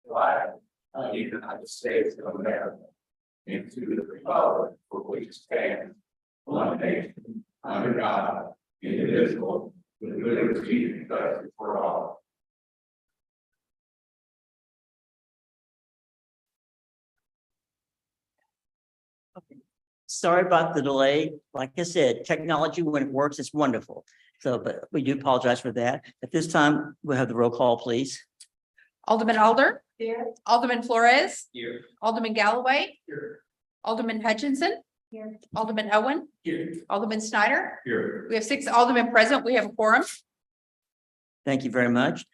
flag of the United States of America, and to the republic for which it stands, one nation, under God, indivisible, with liberty and justice for all. Sorry about the delay. Like I said, technology, when it works, it's wonderful. So, but we do apologize for that. At this time, we'll have the roll call, please. Alderman Alder. Here. Alderman Flores. Here. Alderman Galloway. Here. Alderman Hutchinson. Here. Alderman Owen. Here. Alderman Snyder. Here. We have 6 aldermen present. We have a quorum. Thank you very much.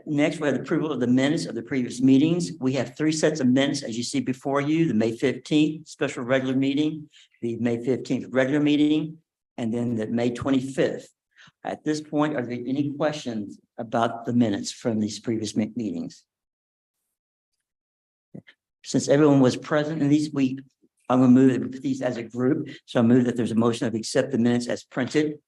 Next, we have the approval of the minutes of the previous meetings. We have 3 sets of minutes, as you see before you, the May 15th special regular meeting, the May 15th regular meeting, and then the May 25th. At this point, are there any questions about the minutes from these previous meetings? Since everyone was present in these, I'm going to move these as a group. So I move that there's a motion to accept the minutes as printed.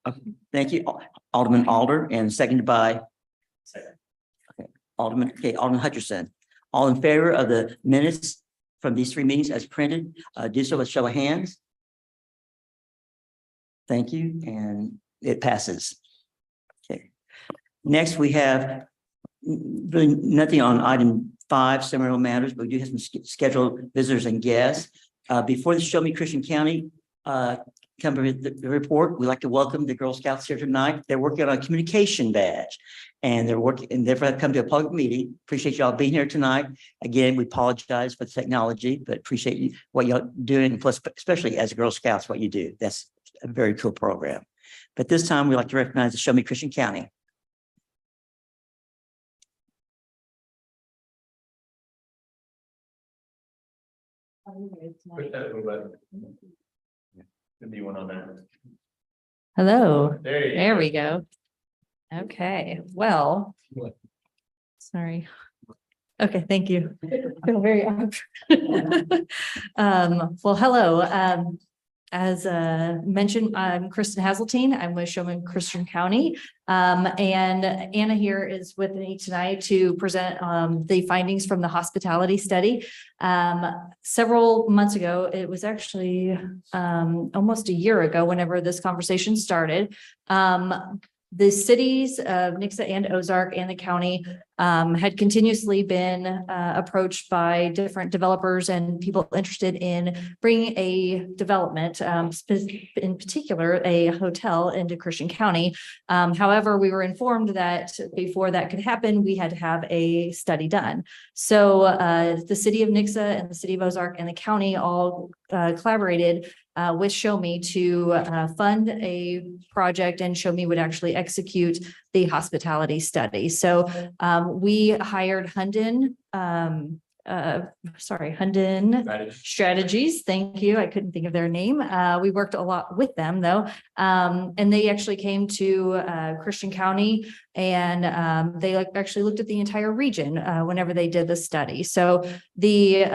Okay, thank you, Alderman Alder, and seconded by Alderman Hutchinson. All in favor of the minutes from these 3 meetings as printed, do so with show of hands. Thank you, and it passes. Okay. Next, we have really nothing on item 5, ceremonial matters, but we do have some scheduled visitors and guests. Before the Show Me Christian County come to the report, we'd like to welcome the Girl Scouts here tonight. They're working on a communication badge, and they've come to a public meeting. Appreciate y'all being here tonight. Again, we apologize for the technology, but appreciate what y'all doing, plus especially as Girl Scouts, what you do. That's a very cool program. But this time, we'd like to recognize the Show Me Christian County. Hello, There there we go. Okay, well. Sorry. Okay, thank you. I feel very awkward. Well, hello. As mentioned, I'm Kristen Hazeltine. I'm with Showman Christian County. And Anna here is with me tonight to present the findings from the hospitality study. Several months ago, it was actually almost a year ago, whenever this conversation started. The cities of Nixa and Ozark and the county had continuously been approached by different developers and people interested in bringing a development, in particular, a hotel into Christian County. However, we were informed that before that could happen, we had to have a study done. So the city of Nixa and the city of Ozark and the county all collaborated with Show Me to fund a project, and Show Me would actually execute the hospitality study. So we hired Hunden Strategies. Thank you. I couldn't think of their name. We worked a lot with them though. And they actually came to Christian County, and they actually looked at the entire region whenever they did the study. So the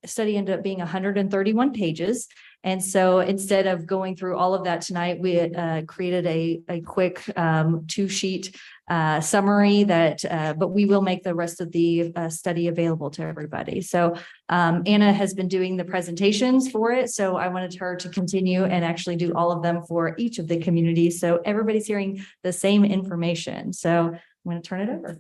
study ended up being 131 pages. And so instead of going through all of that tonight, we created a quick 2-sheet summary but we will make the rest of the study available to everybody. So Anna has been doing the presentations for it. So I wanted her to continue and actually do all of them for each of the communities. So everybody's hearing the same information. So I'm going to turn it over.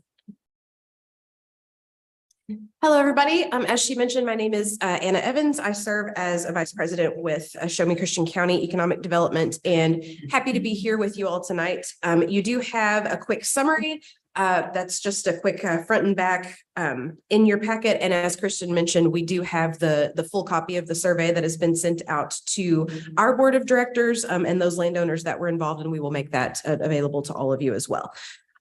Hello, everybody. As she mentioned, my name is Anna Evans. I serve as a vice president with Show Me Christian County Economic Development, and happy to be here with you all tonight. You do have a quick summary. That's just a quick front and back in your packet. And as Kristen mentioned, we do have the full copy of the survey that has been sent out to our board of directors and those landowners that were involved, and we will make that available to all of you as well.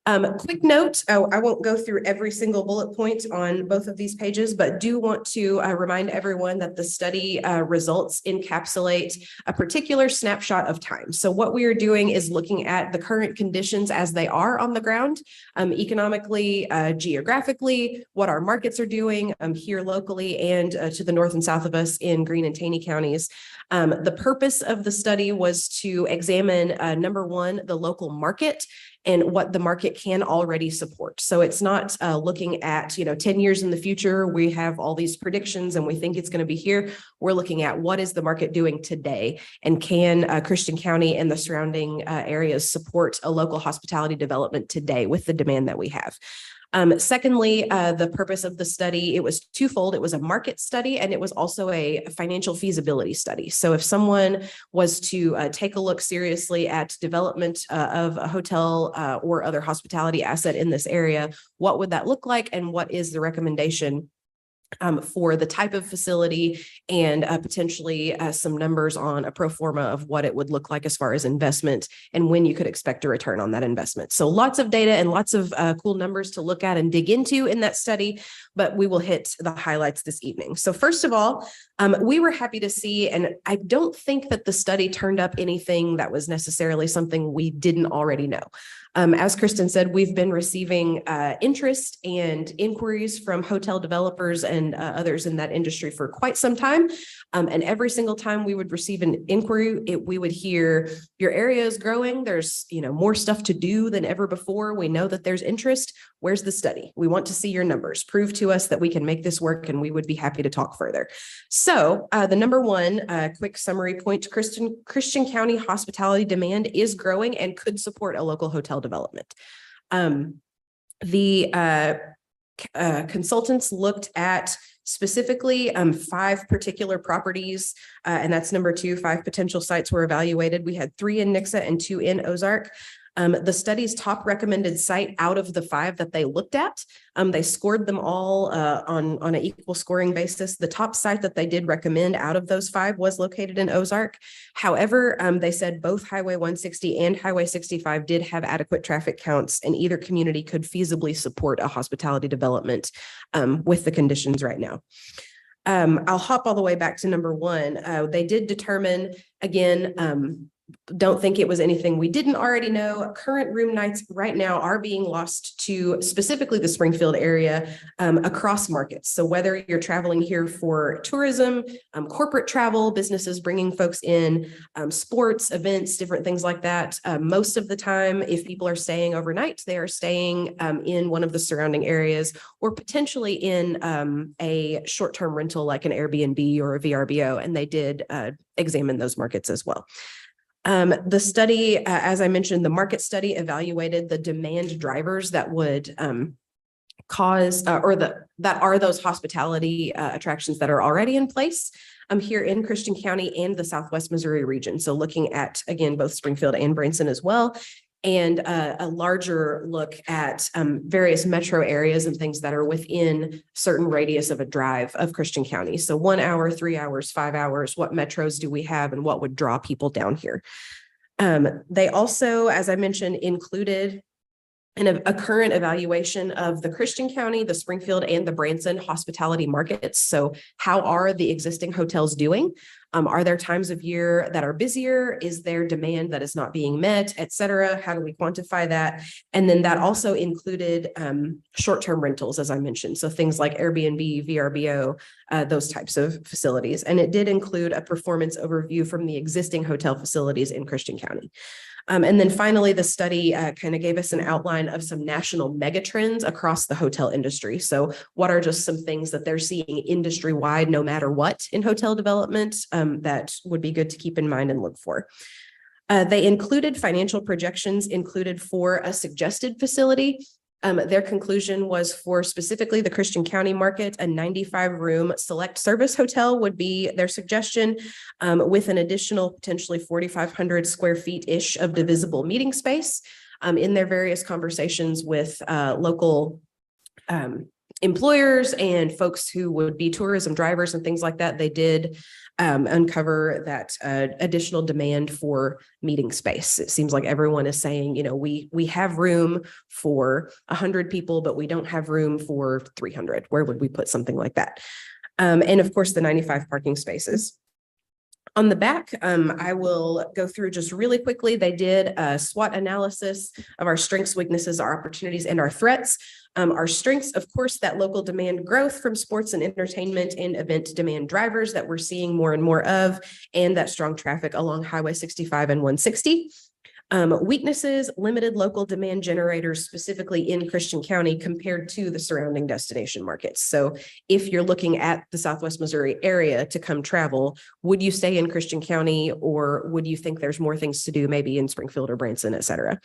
Quick note, I won't go through every single bullet point on both of these pages, but do want to remind everyone that the study results encapsulate a particular snapshot of time. So what we are doing is looking at the current conditions as they are on the ground, economically, geographically, what our markets are doing here locally and to the north and south of us in Greene and Taney counties. The purpose of the study was to examine, number one, the local market and what the market can already support. So it's not looking at, 10 years in the future, we have all these predictions and we think it's going to be here. We're looking at what is the market doing today, and can Christian County and the surrounding areas support a local hospitality development today with the demand that we have. Secondly, the purpose of the study, it was twofold. It was a market study and it was also a financial feasibility study. So if someone was to take a look seriously at development of a hotel or other hospitality asset in this area, what would that look like and what is the recommendation for the type of facility, and potentially some numbers on a pro forma of what it would look like as far as investment and when you could expect a return on that investment. So lots of data and lots of cool numbers to look at and dig into in that study, but we will hit the highlights this evening. So first of all, we were happy to see, and I don't think that the study turned up anything that was necessarily something we didn't already know. As Kristen said, we've been receiving interest and inquiries from hotel developers and others in that industry for quite some time. And every single time we would receive an inquiry, we would hear, your area is growing. There's, more stuff to do than ever before. We know that there's interest. Where's the study? We want to see your numbers. Prove to us that we can make this work, and we would be happy to talk further. So the number one quick summary point, Christian County hospitality demand is growing and could support a local hotel development. The consultants looked at specifically 5 particular properties, and that's number 2. 5 potential sites were evaluated. We had 3 in Nixa and 2 in Ozark. The study's top recommended site out of the 5 that they looked at, they scored them all on an equal scoring basis. The top site that they did recommend out of those 5 was located in Ozark. However, they said both Highway 160 and Highway 65 did have adequate traffic counts, and either community could feasibly support a hospitality development with the conditions right now. I'll hop all the way back to number 1. They did determine, again, don't think it was anything we didn't already know. Current room nights right now are being lost to specifically the Springfield area across markets. So whether you're traveling here for tourism, corporate travel, businesses bringing folks in, sports, events, different things like that. Most of the time, if people are staying overnight, they are staying in one of the surrounding areas, or potentially in a short-term rental like an Airbnb or a VRBO, and they did examine those markets as well. The study, as I mentioned, the market study evaluated the demand drivers that would cause that are those hospitality attractions that are already in place here in Christian County and the Southwest Missouri region. So looking at, again, both Springfield and Branson as well, and a larger look at various metro areas and things that are within certain radius of a drive of Christian County. So 1 hour, 3 hours, 5 hours, what metros do we have and what would draw people down here? They also, as I mentioned, included a current evaluation of the Christian County, the Springfield, and the Branson hospitality markets. So how are the existing hotels doing? Are there times of year that are busier? Is there demand that is not being met, et cetera? How do we quantify that? And then that also included short-term rentals, as I mentioned. So things like Airbnb, VRBO, those types of facilities. And it did include a performance overview from the existing hotel facilities in Christian County. And then finally, the study kind of gave us an outline of some national megatrends across the hotel industry. So what are just some things that they're seeing industry-wide, no matter what, in hotel development that would be good to keep in mind and look for. They included financial projections included for a suggested facility. Their conclusion was for specifically the Christian County market, a 95-room select service hotel would be their suggestion, with an additional potentially 4,500 square feet-ish of divisible meeting space. In their various conversations with local employers and folks who would be tourism drivers and things like that, they did uncover that additional demand for meeting space. It seems like everyone is saying, you know, we have room for 100 people, but we don't have room for 300. Where would we put something like that? And of course, the 95 parking spaces. On the back, I will go through just really quickly. They did a SWOT analysis of our strengths, weaknesses, our opportunities, and our threats. Our strengths, of course, that local demand growth from sports and entertainment and event demand drivers that we're seeing more and more of, and that strong traffic along Highway 65 and 160. Weaknesses, limited local demand generators, specifically in Christian County compared to the surrounding destination markets. So if you're looking at the Southwest Missouri area to come travel, would you stay in Christian County, or would you think there's more things to do maybe in Springfield or Branson, et cetera?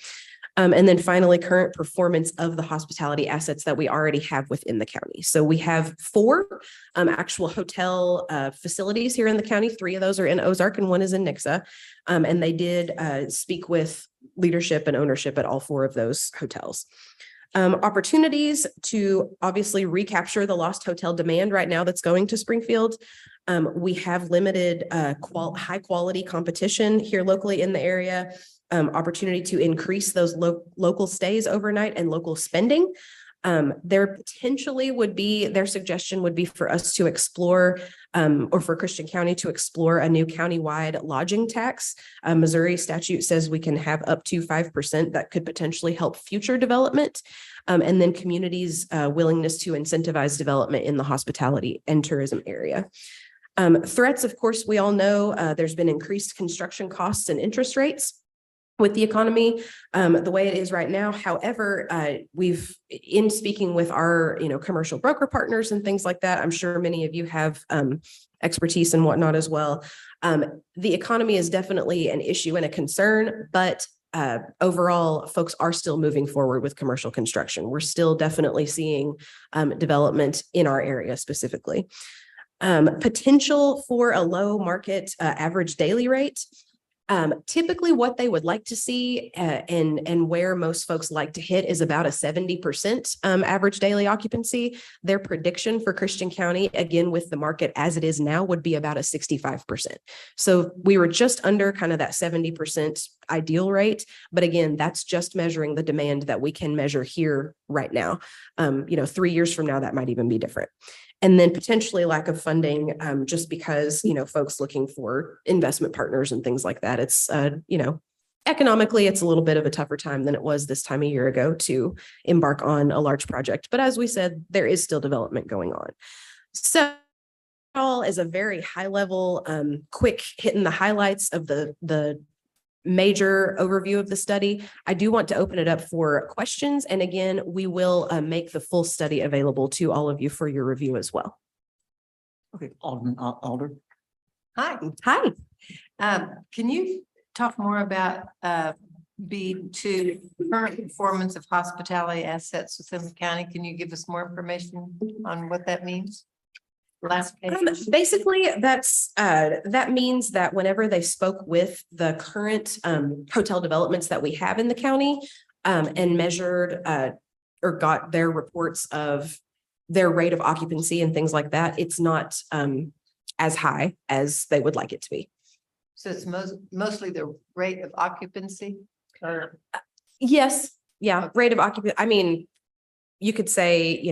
And then finally, current performance of the hospitality assets that we already have within the county. So we have 4 actual hotel facilities here in the county. 3 of those are in Ozark and 1 is in Nixa. And they did speak with leadership and ownership at all 4 of those hotels. Opportunities to obviously recapture the lost hotel demand right now that's going to Springfield. We have limited high quality competition here locally in the area. Opportunity to increase those local stays overnight and local spending. Their suggestion would be for us to explore, or for Christian County to explore a new countywide lodging tax. Missouri statute says we can have up to 5% that could potentially help future development. And then communities' willingness to incentivize development in the hospitality and tourism area. Threats, of course, we all know there's been increased construction costs and interest rates with the economy the way it is right now. However, we've, in speaking with our, commercial broker partners and things like that, I'm sure many of you have expertise and whatnot as well. The economy is definitely an issue and a concern, but overall, folks are still moving forward with commercial construction. We're still definitely seeing development in our area specifically. Potential for a low market average daily rate. Typically what they would like to see and where most folks like to hit is about a 70% average daily occupancy. Their prediction for Christian County, again, with the market as it is now, would be about a 65%. So we were just under kind of that 70% ideal rate. But again, that's just measuring the demand that we can measure here right now. 3 years from now, that might even be different. And then potentially lack of funding, just because, folks looking for investment partners and things like that. It's, economically, it's a little bit of a tougher time than it was this time a year ago to embark on a large project. But as we said, there is still development going on. So all is a very high level, quick hitting the highlights of the major overview of the study. I do want to open it up for questions. And again, we will make the full study available to all of you for your review as well. Okay, Alderman Alder. Hi, Hi. can you talk more about B2 current performance of hospitality assets within the county? Can you give us more information on what that means? Last page. Basically, that means that whenever they spoke with the current hotel developments that we have in the county and measured or got their reports of their rate of occupancy and things like that, it's not as high as they would like it to be. So it's mostly the rate of occupancy, or? Yes. Yeah. Rate of occupancy. I mean, you could say,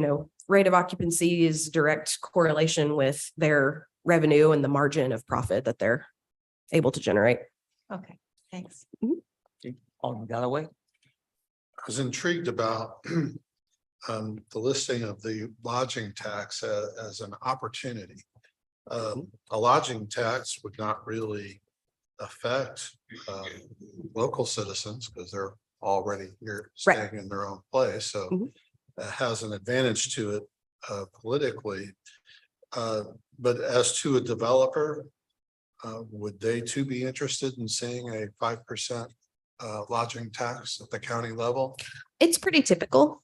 rate of occupancy is direct correlation with their revenue and the margin of profit that they're able to generate. Okay, thanks. Okay, Alderman Galloway. I was intrigued about the listing of the lodging tax as an opportunity. A lodging tax would not really affect local citizens because they're already here staying in their own place. So it has an advantage to it politically. But as to a developer, would they too be interested in seeing a 5% lodging tax at the county level? It's pretty typical.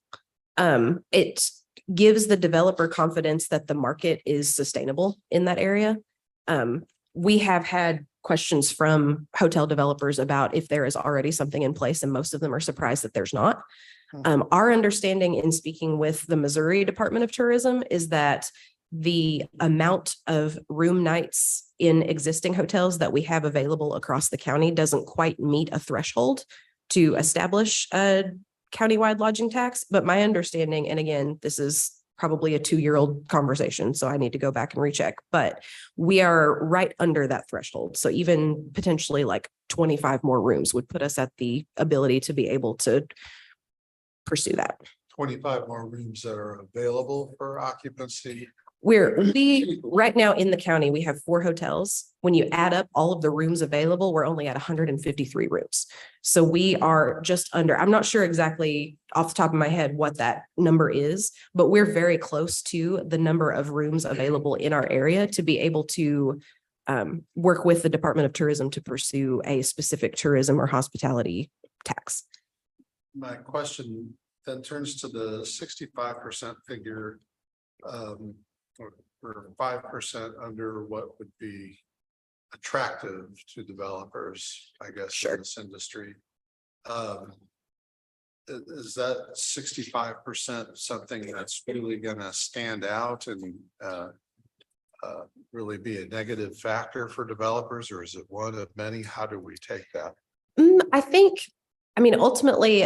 It gives the developer confidence that the market is sustainable in that area. We have had questions from hotel developers about if there is already something in place, and most of them are surprised that there's not. Our understanding in speaking with the Missouri Department of Tourism is that the amount of room nights in existing hotels that we have available across the county doesn't quite meet a threshold to establish a countywide lodging tax. But my understanding, and again, this is probably a 2-year-old conversation, so I need to go back and recheck, but we are right under that threshold. So even potentially like 25 more rooms would put us at the ability to be able to pursue that. 25 more rooms that are available for occupancy. We right now in the county, we have 4 hotels. When you add up all of the rooms available, we're only at 153 rooms. So we are just under, I'm not sure exactly off the top of my head what that number is, but we're very close to the number of rooms available in our area to be able to work with the Department of Tourism to pursue a specific tourism or hospitality tax. My question then turns to the 65% figure. Or 5% under what would be attractive to developers, I guess, Sure. in this industry. Is that 65% something that's really gonna stand out and really be a negative factor for developers, or is it one of many? How do we take that? I mean, ultimately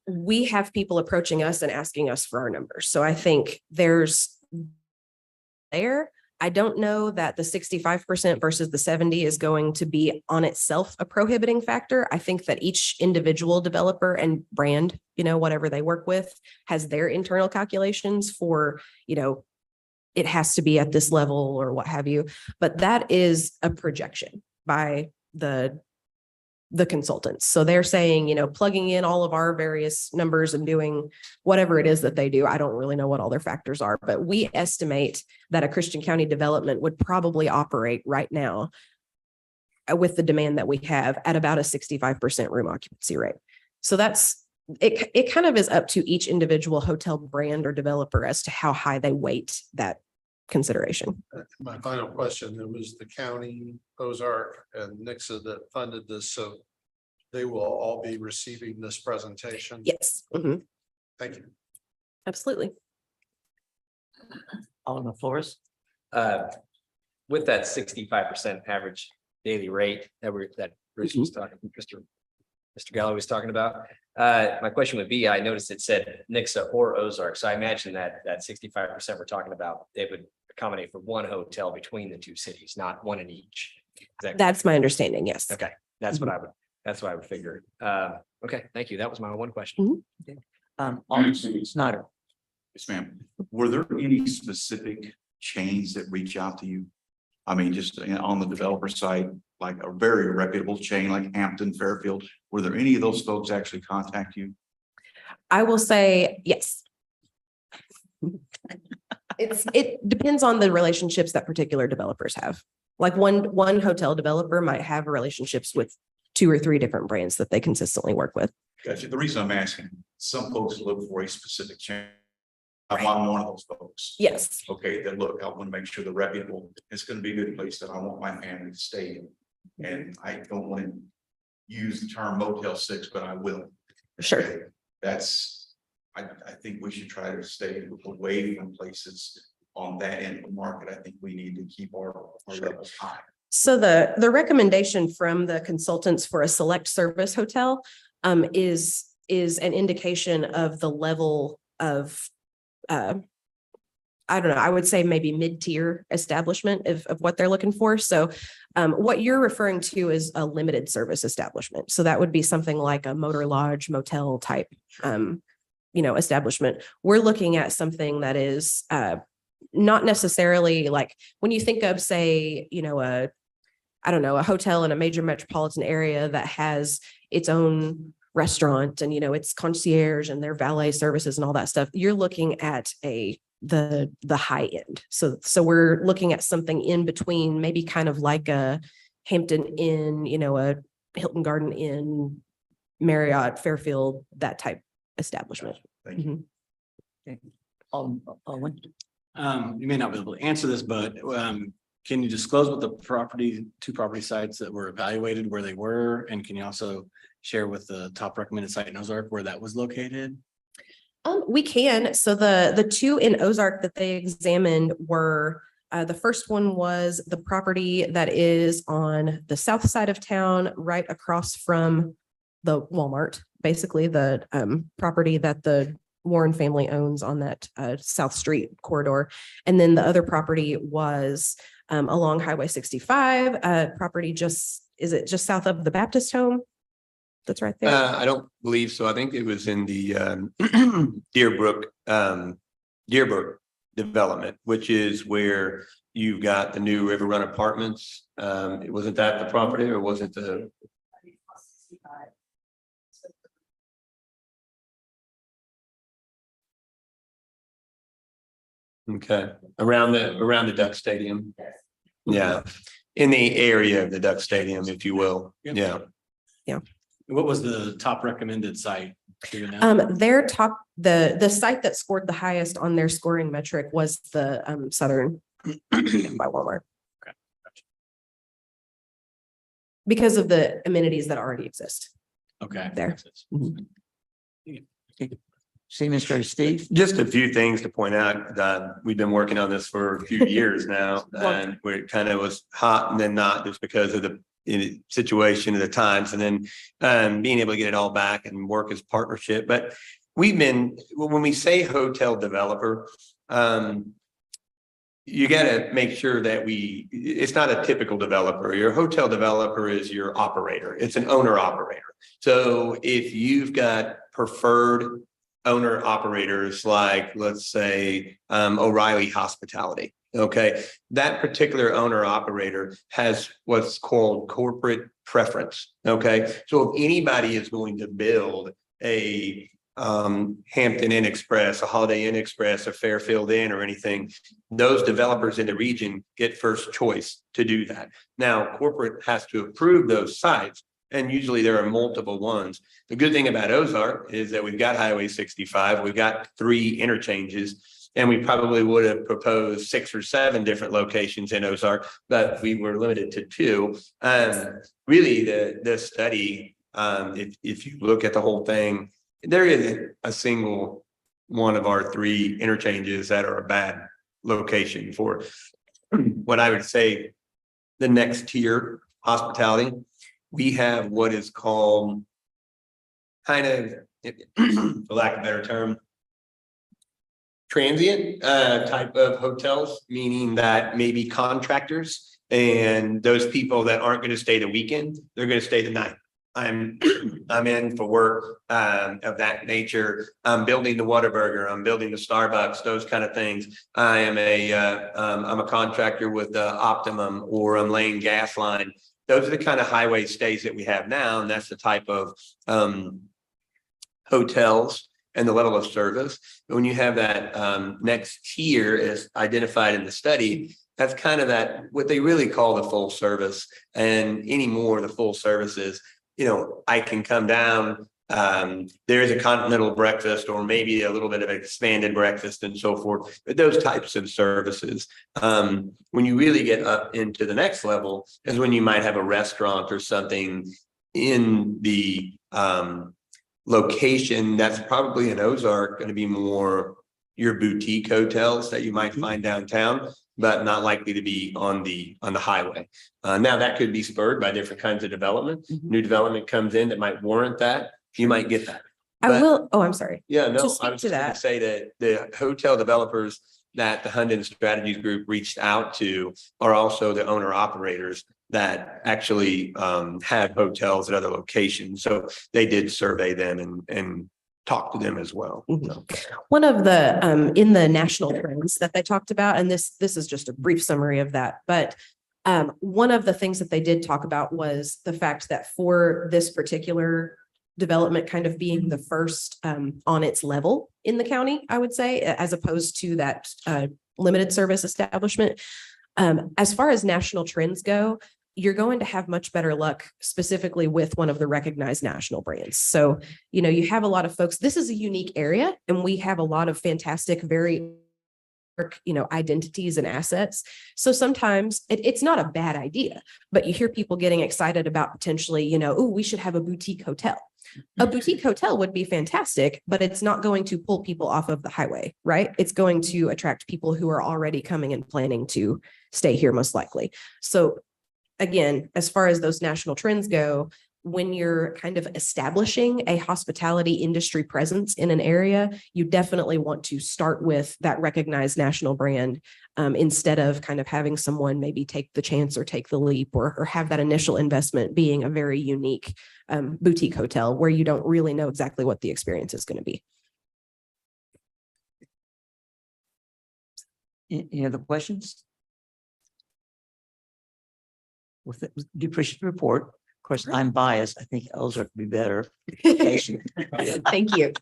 we have people approaching us and asking us for our numbers. So I think I don't know that the 65% versus the 70 is going to be on itself a prohibiting factor. I think that each individual developer and brand, whatever they work with, has their internal calculations for, it has to be at this level or what have you. But that is a projection by the consultants. So they're saying, plugging in all of our various numbers and doing whatever it is that they do. I don't really know what all their factors are, but we estimate that a Christian County development would probably operate right now with the demand that we have at about a 65% room occupancy rate. So it kind of is up to each individual hotel brand or developer as to how high they weight that consideration. My final question, it was the county, Ozark and Nixa that funded this, so they will all be receiving this presentation. Yes. Mhm. Thank you. Absolutely. Alderman Flores. With that 65% average daily rate that Bruce was talking, Mr. Gallo was talking about. My question would be, I noticed it said Nixa or Ozark. So I imagine that 65% we're talking about, they would accommodate for one hotel between the 2 cities, not one in each. That's my understanding. Yes. Okay, that's what I would figure. Okay, thank you. That was my one question. Alderman Snyder. Yes, ma'am. Were there any specific chains that reach out to you? I mean, just on the developer side, like a very reputable chain like Hampton, Fairfield, were there any of those folks actually contact you? I will say yes. It depends on the relationships that particular developers have. Like one hotel developer might have relationships with 2 or 3 different brands that they consistently work with. Gotcha. The reason I'm asking, some folks look for a specific chain. I'm one of those folks. Yes. Okay, then look, I want to make sure they're reputable. It's going to be a good place that I want my family to stay in. And I don't want to use the term Motel 6, but I will. Sure. Okay, I think we should try to stay away from places on that end of the market. I think we need to keep our levels high. So the recommendation from the consultants for a select service hotel is an indication of the level of I don't know, I would say maybe mid-tier establishment of what they're looking for. So what you're referring to is a limited service establishment. So that would be something like a motor lodge, motel type establishment. We're looking at something that is not necessarily like when you think of, say, a hotel in a major metropolitan area that has its own restaurant and, its concierge and their valet services and all that stuff. You're looking at the high end. So we're looking at something in between, maybe kind of like a Hampton Inn, a Hilton Garden Inn, Marriott, Fairfield, that type establishment. Thank you. Alderman. You may not be able to answer this, but can you disclose what the two property sites that were evaluated, where they were? And can you also share with the top recommended site in Ozark where that was located? We can. So the two in Ozark that they examined were, the first one was the property that is on the south side of town, right across from the Walmart, basically the property that the Warren family owns on that South Street corridor. And then the other property was along Highway 65, property is it just south of the Baptist home? That's right there. I don't believe so. I think it was in the Deerbrook development, which is where you've got the new River Run Apartments. Wasn't that the property or was it the? Okay, around the Duck Stadium. Yeah, in the area of the Duck Stadium, if you will. Yep. Yeah. What was the top recommended site? Do you know? Their top, the site that scored the highest on their scoring metric was the Southern by Walmart. Okay, gotcha. Because of the amenities that already exist. Okay. There. See, Mr. Steve? Just a few things to point out that we've been working on this for a few years now, and where it kind of was hot and then not, just because of the situation of the times, and then being able to get it all back and work as partnership. But we've been, when we say hotel developer, you got to make sure that it's not a typical developer. Your hotel developer is your operator. It's an owner operator. So if you've got preferred owner operators, like let's say O'Reilly Hospitality. Okay, that particular owner operator has what's called corporate preference. Okay, so if anybody is going to build a Hampton Inn Express, a Holiday Inn Express, a Fairfield Inn or anything, those developers in the region get first choice to do that. Now, corporate has to approve those sites, and usually there are multiple ones. The good thing about Ozark is that we've got Highway 65, we've got 3 interchanges, and we probably would have proposed 6 or 7 different locations in Ozark, but we were limited to 2. Really, the study, if you look at the whole thing, there isn't a single one of our 3 interchanges that are a bad location for what I would say the next tier hospitality. We have what is called kind of, for lack of a better term, transient type of hotels, meaning that maybe contractors and those people that aren't going to stay the weekend, they're going to stay the night. I'm in for work of that nature. I'm building the Whataburger, I'm building the Starbucks, those kind of things. I'm a contractor with Optimum, or I'm laying gas line. Those are the kind of highway stays that we have now, and that's the type of hotels and the level of service. But when you have that next tier as identified in the study, that's kind of that what they really call the full service. And anymore, the full services, I can come down. There is a continental breakfast, or maybe a little bit of expanded breakfast and so forth, but those types of services. When you really get up into the next level is when you might have a restaurant or something in the location that's probably in Ozark going to be more your boutique hotels that you might find downtown, but not likely to be on the highway. Now that could be spurred by different kinds of development. New development comes in that might warrant that. You might get that. I'm sorry. Yeah, no, To speak I was to just going that. to say that the hotel developers that the Hunden Strategies Group reached out to are also the owner operators that actually have hotels at other locations. So they did survey them and talk to them as well. So. One of the in the national trends that they talked about, and this is just a brief summary of that, but one of the things that they did talk about was the fact that for this particular development kind of being the first on its level in the county, I would say, as opposed to that limited service establishment. As far as national trends go, you're going to have much better luck specifically with one of the recognized national brands. So, you have a lot of folks, this is a unique area, and we have a lot of fantastic, very identities and assets. So sometimes it's not a bad idea, but you hear people getting excited about potentially, oh, we should have a boutique hotel. A boutique hotel would be fantastic, but it's not going to pull people off of the highway, right? It's going to attract people who are already coming and planning to stay here most likely. So again, as far as those national trends go, when you're kind of establishing a hospitality industry presence in an area, you definitely want to start with that recognized national brand instead of kind of having someone maybe take the chance or take the leap or have that initial investment being a very unique boutique hotel where you don't really know exactly what the experience is going to be. Any other questions? Do appreciate the report. Of course, I'm biased. I think Ellsworth would be better. Thank you.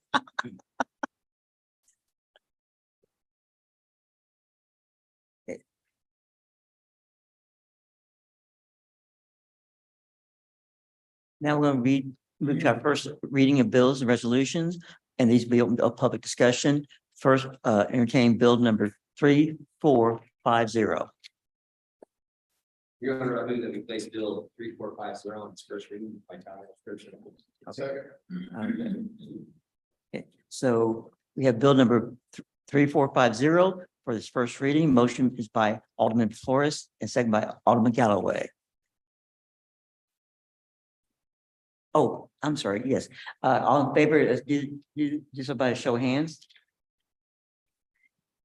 Now we're going to move to our first reading of bills and resolutions, and these will be open to a public discussion. First, entertain bill number 3450. Your Honor, I move that we place bill 3450 on its first reading by title description. Okay, so we have bill number 3450 for this first reading. Motion is by Alderman Flores and second by Alderman Galloway. Oh, I'm sorry. Yes. All in favor, do so by a show of hands.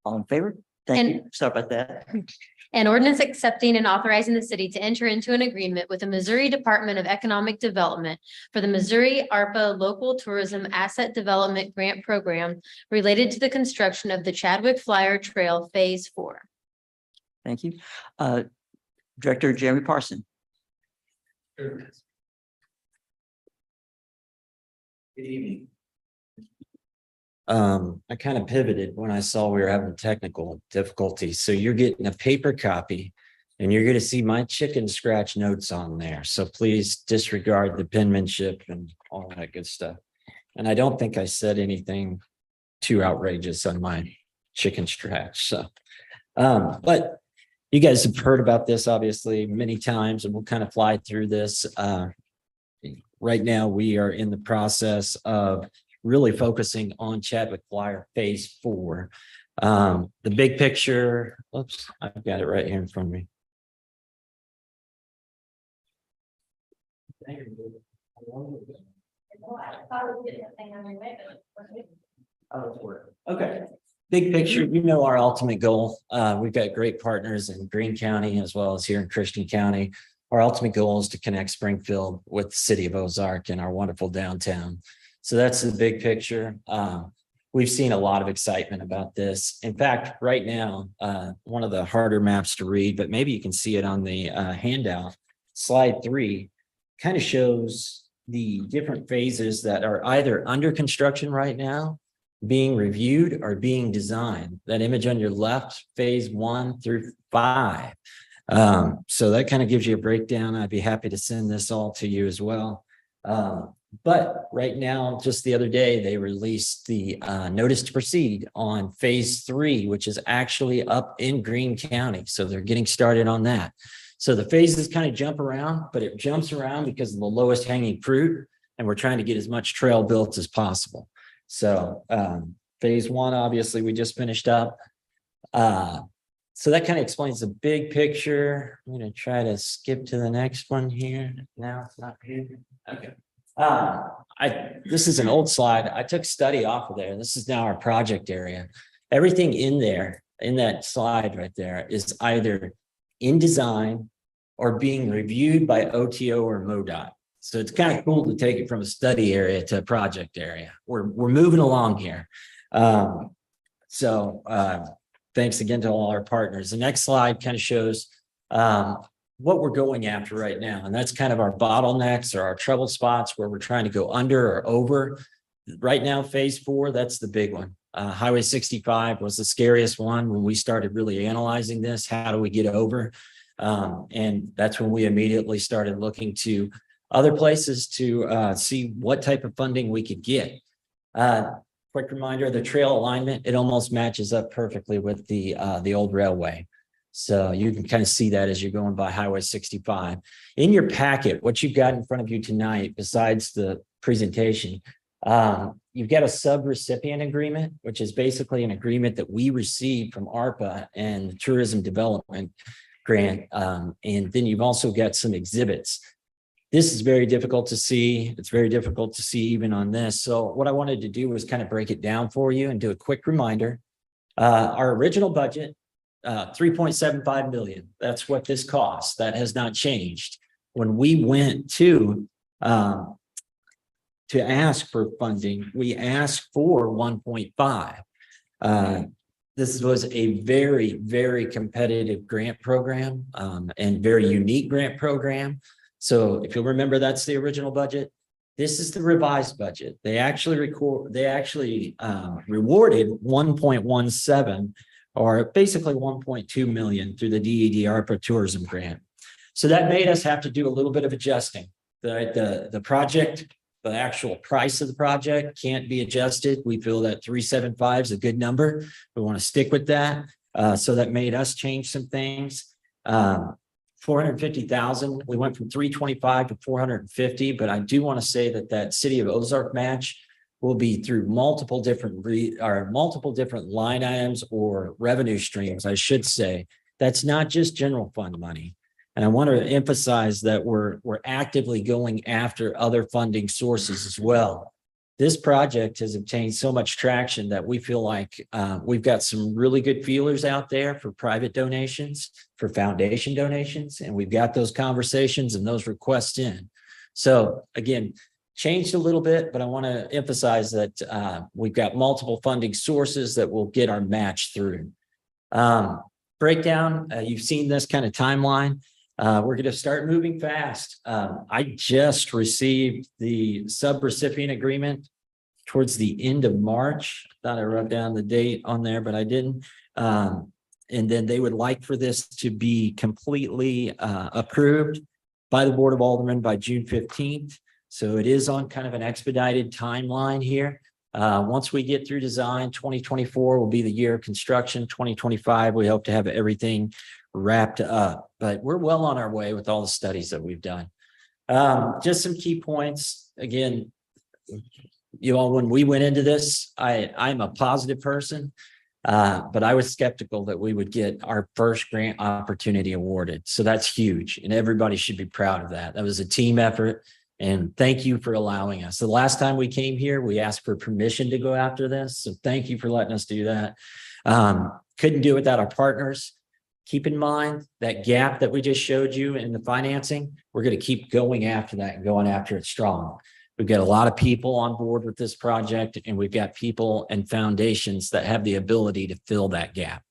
All in favor? Thank you. Sorry about that. An ordinance accepting and authorizing the city to enter into an agreement with the Missouri Department of Economic Development for the Missouri ARPA Local Tourism Asset Development Grant Program related to the construction of the Chadwick Flyer Trail Phase 4. Thank you. Director Jeremy Parson. Good evening. I kind of pivoted when I saw we were having technical difficulties. So you're getting a paper copy and you're going to see my chicken scratch notes on there. So please disregard the penmanship and all that good stuff. And I don't think I said anything too outrageous on my chicken scratch. So, but you guys have heard about this obviously many times, and we'll kind of fly through this. Right now, we are in the process of really focusing on Chadwick Flyer Phase 4. The big picture, oops, I've got it right here in front of me. Okay. Big picture, you know our ultimate goal. We've got great partners in Greene County as well as here in Christian County. Our ultimate goal is to connect Springfield with the city of Ozark and our wonderful downtown. So that's the big picture. We've seen a lot of excitement about this. In fact, right now, one of the harder maps to read, but maybe you can see it on the handout, slide 3, kind of shows the different phases that are either under construction right now, being reviewed, or being designed. That image on your left, phase 1 through 5. So that kind of gives you a breakdown. I'd be happy to send this all to you as well. But right now, just the other day, they released the notice to proceed on phase 3, which is actually up in Greene County. So they're getting started on that. So the phases kind of jump around, but it jumps around because of the lowest hanging fruit. And we're trying to get as much trail built as possible. So phase 1, obviously, we just finished up. So that kind of explains the big picture. I'm going to try to skip to the next one here. Now it's not here. Okay. This is an old slide. I took study off of there. This is now our project area. Everything in there, in that slide right there, is either in design or being reviewed by OTO or MoDOT. So it's kind of cool to take it from a study area to a project area. We're moving along here. Thanks again to all our partners. The next slide kind of shows what we're going after right now. And that's kind of our bottlenecks or our trouble spots where we're trying to go under or over. Right now, phase 4, that's the big one. Highway 65 was the scariest one when we started really analyzing this. How do we get over? And that's when we immediately started looking to other places to see what type of funding we could get. quick reminder, the trail alignment, it almost matches up perfectly with the old railway. So you can kind of see that as you're going by Highway 65. In your packet, what you've got in front of you tonight, besides the presentation, you've got a sub-recipient agreement, which is basically an agreement that we received from ARPA and the Tourism Development Grant. And then you've also got some exhibits. This is very difficult to see. It's very difficult to see even on this. So what I wanted to do was kind of break it down for you and do a quick reminder. Our original budget, 3.75 million. That's what this costs. That has not changed. When we went to ask for funding, we asked for 1.5. This was a very, very competitive grant program and very unique grant program. So if you'll remember, that's the original budget. This is the revised budget. They actually rewarded 1.17 or basically 1.2 million through the DED ARPA tourism grant. So that made us have to do a little bit of adjusting. The project, the actual price of the project can't be adjusted. We feel that 375 is a good number. We want to stick with that. So that made us change some things. 450,000. We went from 325 to 450, but I do want to say that City of Ozark match will be through multiple different line items or revenue streams, I should say. That's not just general fund money. And I want to emphasize that we're actively going after other funding sources as well. This project has obtained so much traction that we feel like we've got some really good feelers out there for private donations, for foundation donations, and we've got those conversations and those requests in. So again, changed a little bit, but I want to emphasize that we've got multiple funding sources that will get our match through. Breakdown, you've seen this kind of timeline. We're going to start moving fast. I just received the sub-recipient agreement towards the end of March. Thought I wrote down the date on there, but I didn't. And then they would like for this to be completely approved by the Board of Aldermen by June 15th. So it is on kind of an expedited timeline here. Once we get through design, 2024 will be the year of construction. 2025, we hope to have everything wrapped up, but we're well on our way with all the studies that we've done. Just some key points. Again, you all, when we went into this, I'm a positive person, but I was skeptical that we would get our first grant opportunity awarded. So that's huge, and everybody should be proud of that. That was a team effort, and thank you for allowing us. The last time we came here, we asked for permission to go after this, so thank you for letting us do that. Couldn't do it without our partners. Keep in mind that gap that we just showed you in the financing, we're going to keep going after that and going after it strong. We've got a lot of people on board with this project, and we've got people and foundations that have the ability to fill that gap.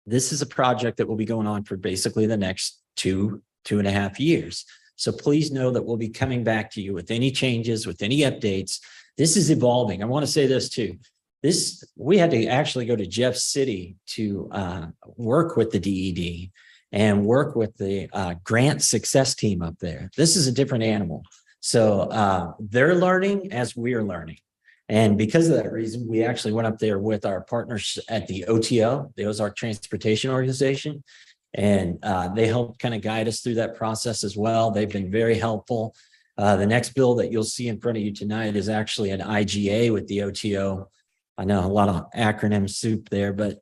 This is a project that will be going on for basically the next 2.5 years. So please know that we'll be coming back to you with any changes, with any updates. This is evolving. I want to say this too. We had to actually go to Jeff City to work with the DED and work with the grant success team up there. This is a different animal. So they're learning as we're learning. And because of that reason, we actually went up there with our partners at the OTO, the Ozark Transportation Organization, and they helped kind of guide us through that process as well. They've been very helpful. The next bill that you'll see in front of you tonight is actually an IGA with the OTO. I know a lot of acronym soup there, but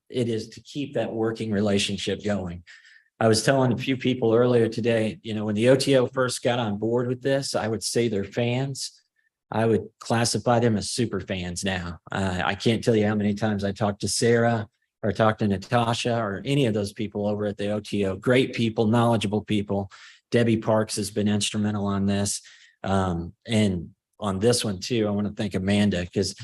it is to keep that working relationship going. I was telling a few people earlier today, when the OTO first got on board with this, I would say they're fans. I would classify them as super fans now. I can't tell you how many times I talked to Sarah or talked to Natasha or any of those people over at the OTO. Great people, knowledgeable people. Debbie Parks has been instrumental on this. And on this one too, I want to thank Amanda, because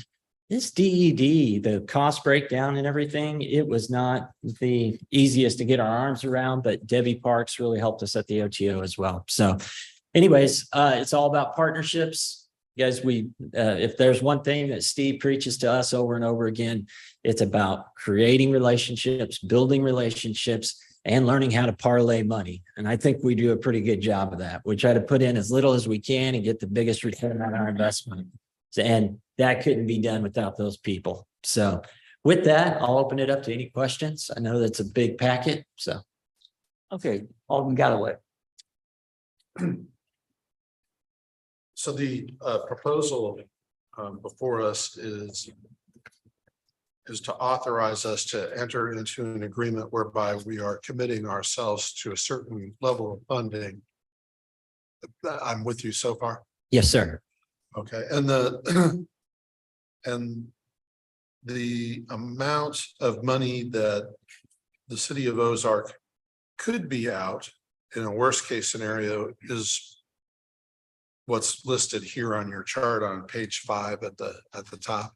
this DED, the cost breakdown and everything, it was not the easiest to get our arms around, but Debbie Parks really helped us at the OTO as well. So anyways, it's all about partnerships. Guys, if there's one thing that Steve preaches to us over and over again, it's about creating relationships, building relationships, and learning how to parlay money. And I think we do a pretty good job of that. We try to put in as little as we can and get the biggest return on our investment. And that couldn't be done without those people. So with that, I'll open it up to any questions. I know that's a big packet, so. Okay, Alderman Galloway. So the proposal before us is to authorize us to enter into an agreement whereby we are committing ourselves to a certain level of funding. I'm with you so far. Yes, sir. Okay, and and the amount of money that the city of Ozark could be out in a worst case scenario is what's listed here on your chart on page 5 at the top.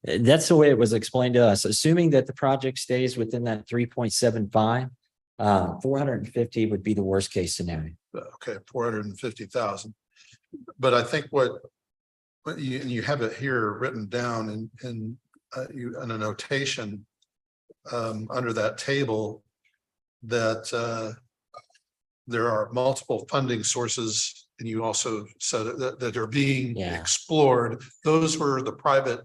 That's the way it was explained to us, assuming that the project stays within that 3.75. 450 would be the worst case scenario. Okay, 450,000. But I think what you have it here written down in a notation under that table that there are multiple funding sources, and you also said that are being explored. Those were the private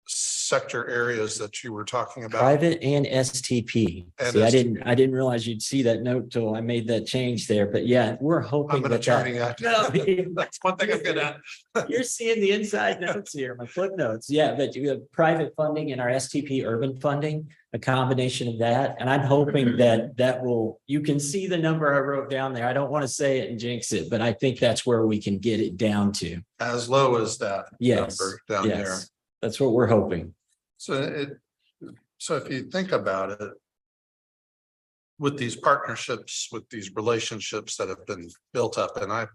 sector areas that you were talking about. Private and STP. And See, I didn't realize you'd see that note till I made that change there, but yeah, we're hoping I'm an that attorney. that. That's one thing I'm good at. You're seeing the inside notes here, my footnotes. Yeah, but you have private funding and our STP urban funding, a combination of that. And I'm hoping that will, you can see the number I wrote down there. I don't want to say it and jinx it, but I think that's where we can get it down to. As low as that Yes, number down there. yes, that's what we're hoping. So if you think about it, with these partnerships, with these relationships that have been built up, and I've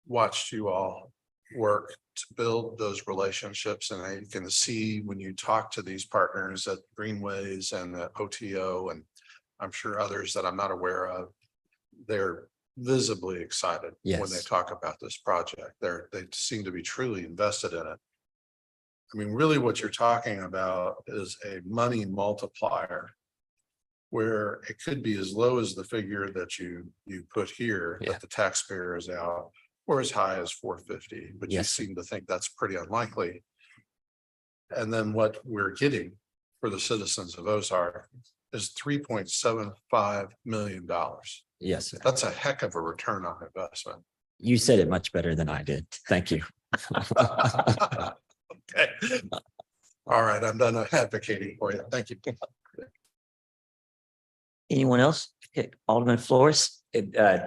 watched you all work to build those relationships, and I can see when you talk to these partners at Greenways and at OTO, and I'm sure others that I'm not aware of, they're visibly excited when they talk about this project. They seem to be truly invested in it. I mean, really what you're talking about is a money multiplier where it could be as low as the figure that you put here that the taxpayer is out, or as high as 450, but you seem to think that's pretty unlikely. And then what we're getting for the citizens of Ozark is $3.75 million. Yes. That's a heck of a return on investment. You said it much better than I did. Thank you. Okay. All right, I'm done advocating for you. Thank you. Anyone else? Okay, Alderman Flores.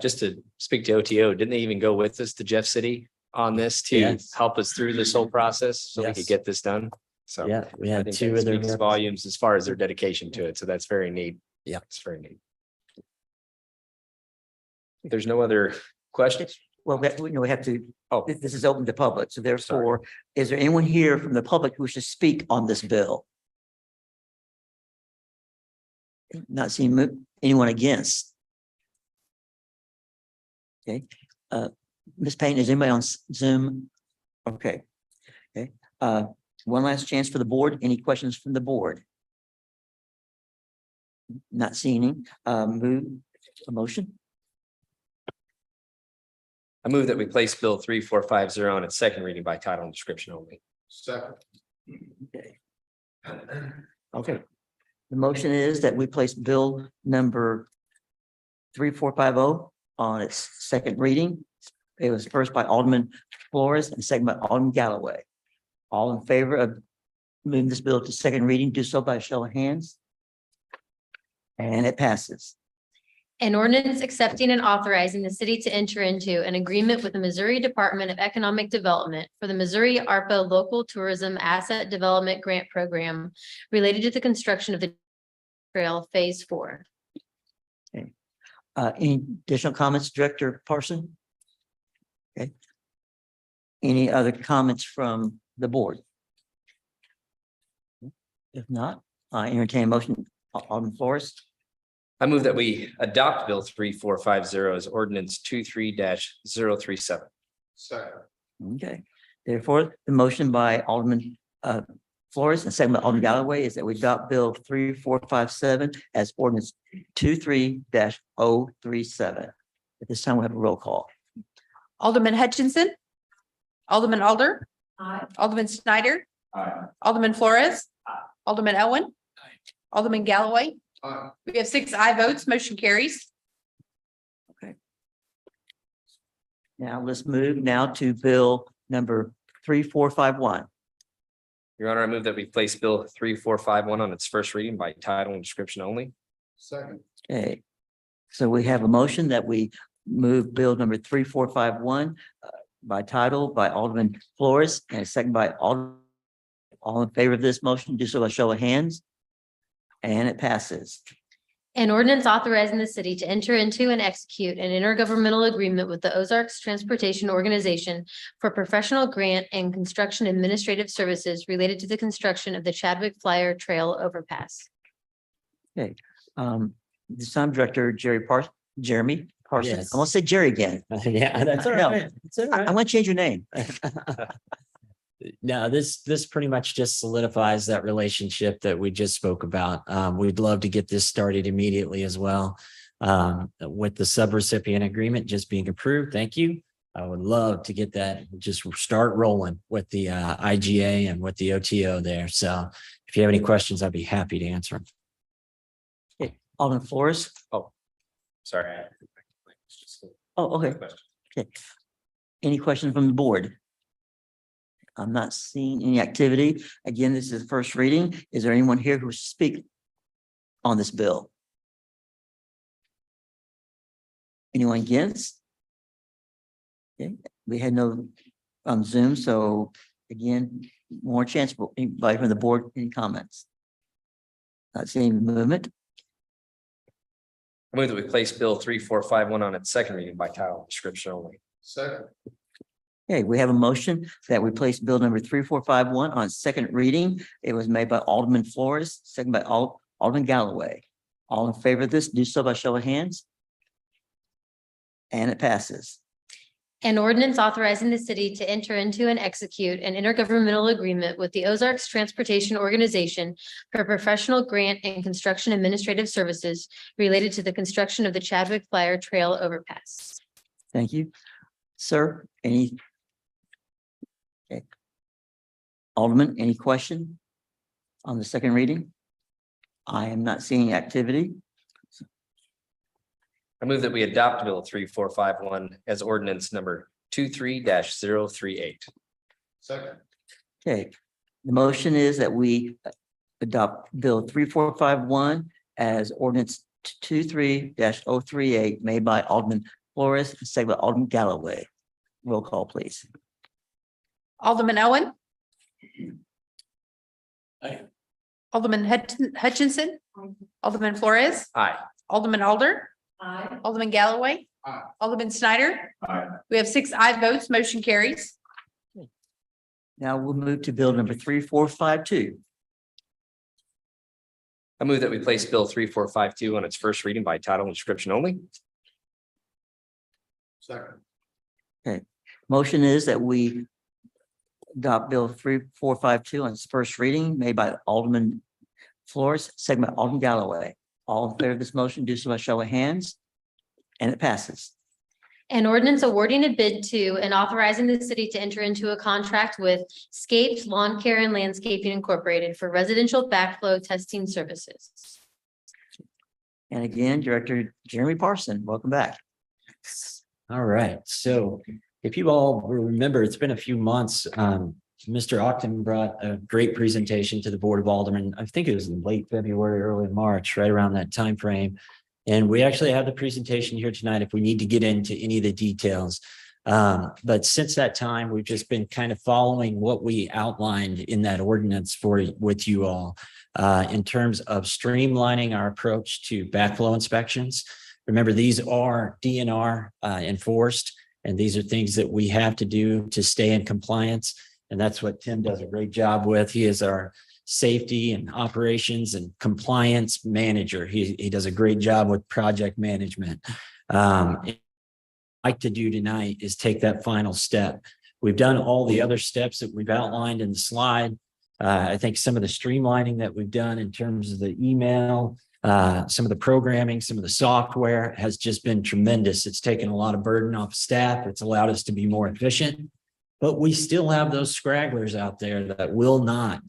Just to speak to OTO, didn't they even go with us to Jeff City on this to help us through this whole process so we could get this done? So Yeah, we I had think two that of their speaks volumes as far as their dedication to it. So that's very neat. Yeah. It's very neat. There's no other questions? Well, we have to, Oh, this is open to public, so therefore, is there anyone here from the public who wishes to speak on this bill? Not seeing anyone against. Okay, Ms. Payne, is anybody on Zoom? Okay, okay. One last chance for the board. Any questions from the board? Not seeing any. Move a motion. I move that we place Bill 3450 on its second reading by title and description only. Second. Okay. Okay. The motion is that we place bill number 3450 on its second reading. It was first by Alderman Flores and second by Alderman Galloway. All in favor of moving this bill to second reading, do so by a show of hands. And it passes. An ordinance accepting and authorizing the city to enter into an agreement with the Missouri Department of Economic Development for the Missouri ARPA Local Tourism Asset Development Grant Program related to the construction of the trail Phase 4. Any additional comments, Director Parson? Okay. Any other comments from the board? If not, I entertain a motion. Alderman Flores. I move that we adopt Bill 3450 as ordinance 23-037. Second. Okay, therefore, the motion by Alderman Flores and second by Alderman Galloway is that we adopt Bill 3457 as ordinance 23-037. At this time, we have a roll call. Alderman Hutchinson, Alderman Alder. Alderman Snyder. Aye. Alderman Flores. Alderman Owen. Alderman Galloway. Aye. We have 6 aye votes, motion carries. Now let's move now to bill number 3451. Your Honor, I move that we place Bill 3451 on its first reading by title and description only. Second. Okay. So we have a motion that we move bill number 3451 by title by Alderman Flores and a second by all in favor of this motion, do so by show of hands. And it passes. An ordinance authorizing the city to enter into and execute an intergovernmental agreement with the Ozarks Transportation Organization for professional grant and construction administrative services related to the construction of the Chadwick Flyer Trail overpass. This time Director Jeremy Parsons. Yes. I want to say Jerry again. Yeah, that's all No. right. It's all I right. want to change your name. No, this pretty much just solidifies that relationship that we just spoke about. We'd love to get this started immediately as well. With the subrecipient agreement just being approved, thank you. I would love to get that, just start rolling with the IGA and with the OTO there. So if you have any questions, I'd be happy to answer them. Alderman Flores. Sorry. Oh, okay. Okay. Any questions from the board? I'm not seeing any activity. Again, this is the first reading. Is there anyone here who will speak on this bill? Anyone against? Okay, we had no Zoom, so again, more chance for anybody from the board, any comments? Not seeing movement. I move that we place Bill 3451 on its second reading by title and description only. Second. Okay, we have a motion that we place bill number 3451 on second reading. It was made by Alderman Flores, second by Alderman Galloway. All in favor of this, do so by show of hands. And it passes. An ordinance authorizing the city to enter into and execute an intergovernmental agreement with the Ozarks Transportation Organization for professional grant and construction administrative services related to the construction of the Chadwick Flyer Trail overpass. Thank you. Sir, any? Okay. Alderman, any question on the second reading? I am not seeing activity. I move that we adopt Bill 3451 as ordinance number 23-038. Second. Okay, the motion is that we adopt bill 3451 as ordinance 23-038 made by Alderman Flores, second by Alderman Galloway. Roll call, please. Alderman Owen. Aye. Alderman Hutchinson. Alderman Flores. Aye. Alderman Alder. Alderman Galloway. Aye. Alderman Snyder. Aye. We have 6 aye votes, motion carries. Now we'll move to bill number 3452. I move that we place Bill 3452 on its first reading by title and description only. Second. Motion is that we adopt bill 3452 on its first reading made by Alderman Flores, second by Alderman Galloway. All in favor of this motion, do so by show of hands. And it passes. An ordinance awarding a bid to and authorizing the city to enter into a contract with Scapes Lawn Care and Landscaping Incorporated for residential backflow testing services. And again, Director Jeremy Parson, welcome back. All right, so if you all remember, it's been a few months. Mr. Octon brought a great presentation to the Board of Aldermen. I think it was in late February, early March, right around that time frame. And we actually have the presentation here tonight if we need to get into any of the details. But since that time, we've just been kind of following what we outlined in that ordinance with you all in terms of streamlining our approach to backflow inspections. Remember, these are DNR enforced, and these are things that we have to do to stay in compliance. And that's what Tim does a great job with. He is our safety and operations and compliance manager. He does a great job with project management. Like to do tonight is take that final step. We've done all the other steps that we've outlined in the slide. I think some of the streamlining that we've done in terms of the email, some of the programming, some of the software has just been tremendous. It's taken a lot of burden off staff. It's allowed us to be more efficient. But we still have those scragglers out there that will not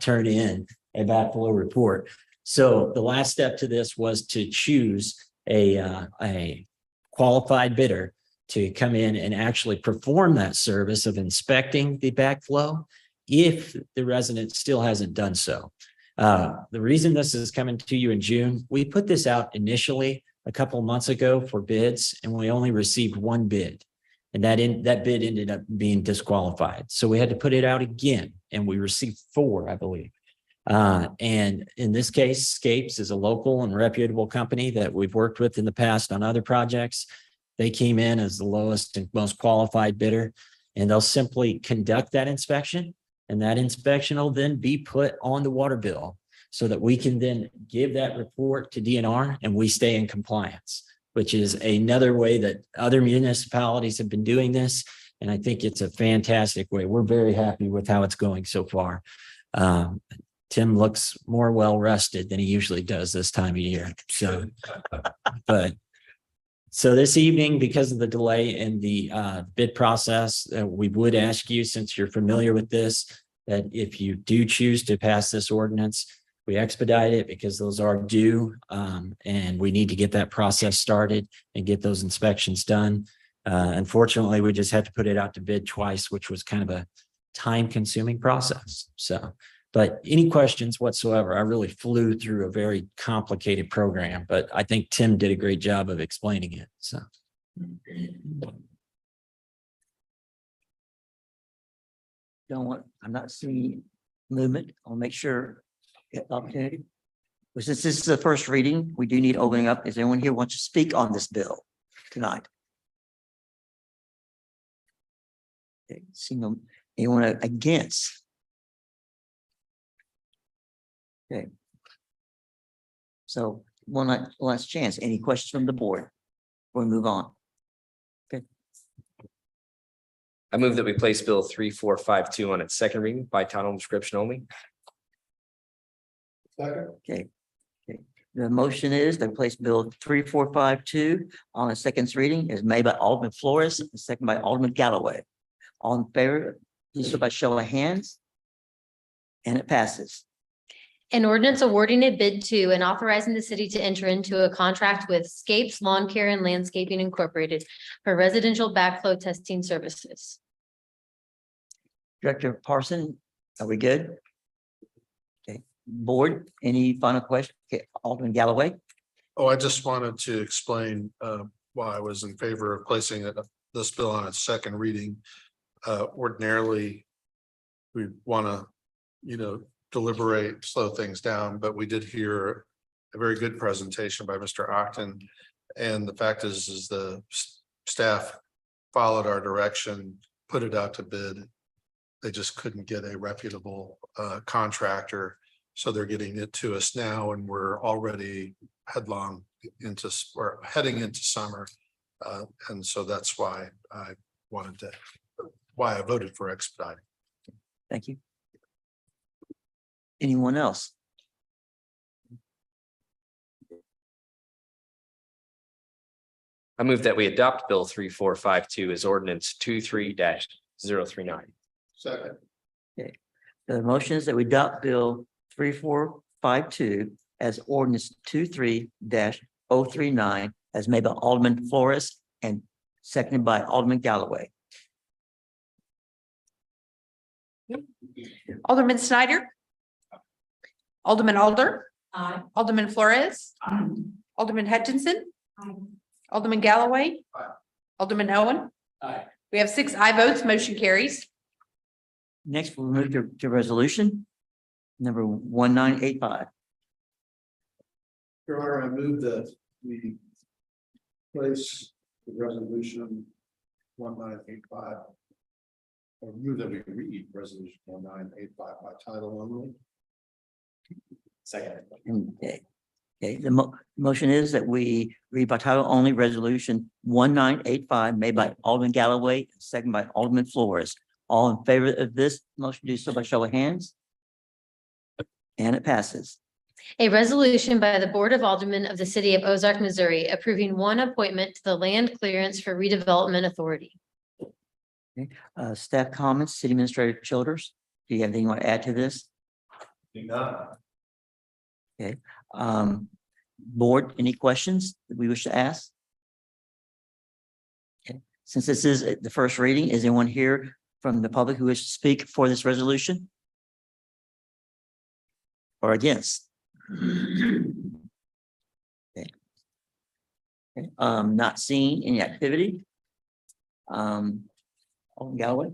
turn in a backflow report. So the last step to this was to choose a qualified bidder to come in and actually perform that service of inspecting the backflow if the resident still hasn't done so. The reason this is coming to you in June, we put this out initially a couple of months ago for bids, and we only received one bid. And that bid ended up being disqualified. So we had to put it out again, and we received 4, I believe. And in this case, Scapes is a local and reputable company that we've worked with in the past on other projects. They came in as the lowest and most qualified bidder, and they'll simply conduct that inspection. And that inspection will then be put on the water bill so that we can then give that report to DNR and we stay in compliance, which is another way that other municipalities have been doing this. And I think it's a fantastic way. We're very happy with how it's going so far. Tim looks more well-rested than he usually does this time of year. So, so this evening, because of the delay in the bid process, we would ask you, since you're familiar with this, that if you do choose to pass this ordinance, we expedite it because those are due, and we need to get that process started and get those inspections done. Unfortunately, we just had to put it out to bid twice, which was kind of a time-consuming process. So, but any questions whatsoever? I really flew through a very complicated program, but I think Tim did a great job of explaining it. So. I'm not seeing movement. I'll make sure get the opportunity. But since this is the first reading, we do need opening up. Is anyone here wants to speak on this bill tonight? Okay, seeing anyone against? Okay. So one last chance. Any questions from the board? Before we move on. I move that we place Bill 3452 on its second reading by title and description only. Okay. The motion is to place Bill 3452 on its second reading is made by Alderman Flores and second by Alderman Galloway. All in favor, please show by show of hands. And it passes. An ordinance awarding a bid to and authorizing the city to enter into a contract with Scapes Lawn Care and Landscaping Incorporated for residential backflow testing services. Director Parson, are we good? Okay, board, any final question? Okay, Alderman Galloway. Oh, I just wanted to explain why I was in favor of placing this bill on its second reading. Ordinarily, we want to, deliberate, slow things down, but we did hear a very good presentation by Mr. Octon. And the fact is the staff followed our direction, put it out to bid. They just couldn't get a reputable contractor. So they're getting it to us now, and we're already heading into summer. And so that's why I voted for expediting. Thank you. Anyone else? I move that we adopt Bill 3452 as ordinance 23-039. Second. Okay. The motion is that we adopt Bill 3452 as ordinance 23-039 as made by Alderman Flores and seconded by Alderman Galloway. Alderman Snyder. Alderman Alder. Aye. Alderman Flores. Aye. Alderman Hutchinson. Aye. Alderman Galloway. Aye. Alderman Owen. Aye. We have 6 aye votes, motion carries. Next, we'll move to resolution number 1985. Your Honor, I move that we place the resolution 1985. Or move that we read resolution 1985 by title only. Second. Okay. Okay, the motion is that we read by title only resolution 1985 made by Alderman Galloway, second by Alderman Flores. All in favor of this motion, do so by show of hands. And it passes. A resolution by the Board of Aldermen of the City of Ozark, Missouri, approving one appointment to the Land Clearance for Redevelopment Authority. Staff comments, City Administrator Childers, do you have anything you want to add to this? Okay, board, any questions that we wish to ask? Okay, since this is the first reading, is anyone here from the public who wishes to speak for this resolution? Or against? Okay. Okay, not seeing any activity. Alderman Galloway?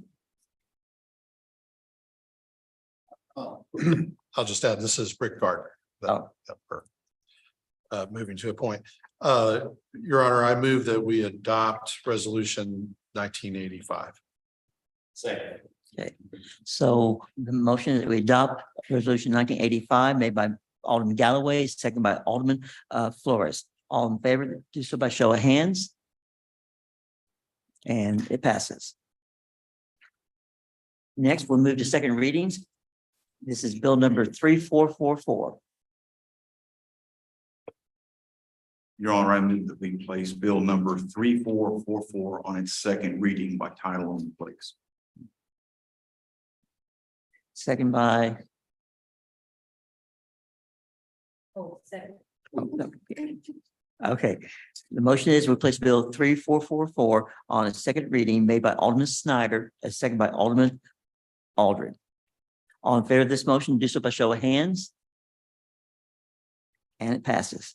I'll just add, this is Rick Gardner. Oh. Moving to a point. Your Honor, I move that we adopt resolution 1985. Second. Okay, so the motion is that we adopt resolution 1985 made by Alderman Galloway, second by Alderman Flores. All in favor, do so by show of hands. And it passes. Next, we'll move to second readings. This is bill number 3444. Your Honor, I move that we place bill number 3444 on its second reading by title only, please. Second by. Oh, second. Okay, the motion is we place bill 3444 on its second reading made by Alderman Snyder, as second by Alderman Aldrin. All in favor of this motion, do so by show of hands. And it passes.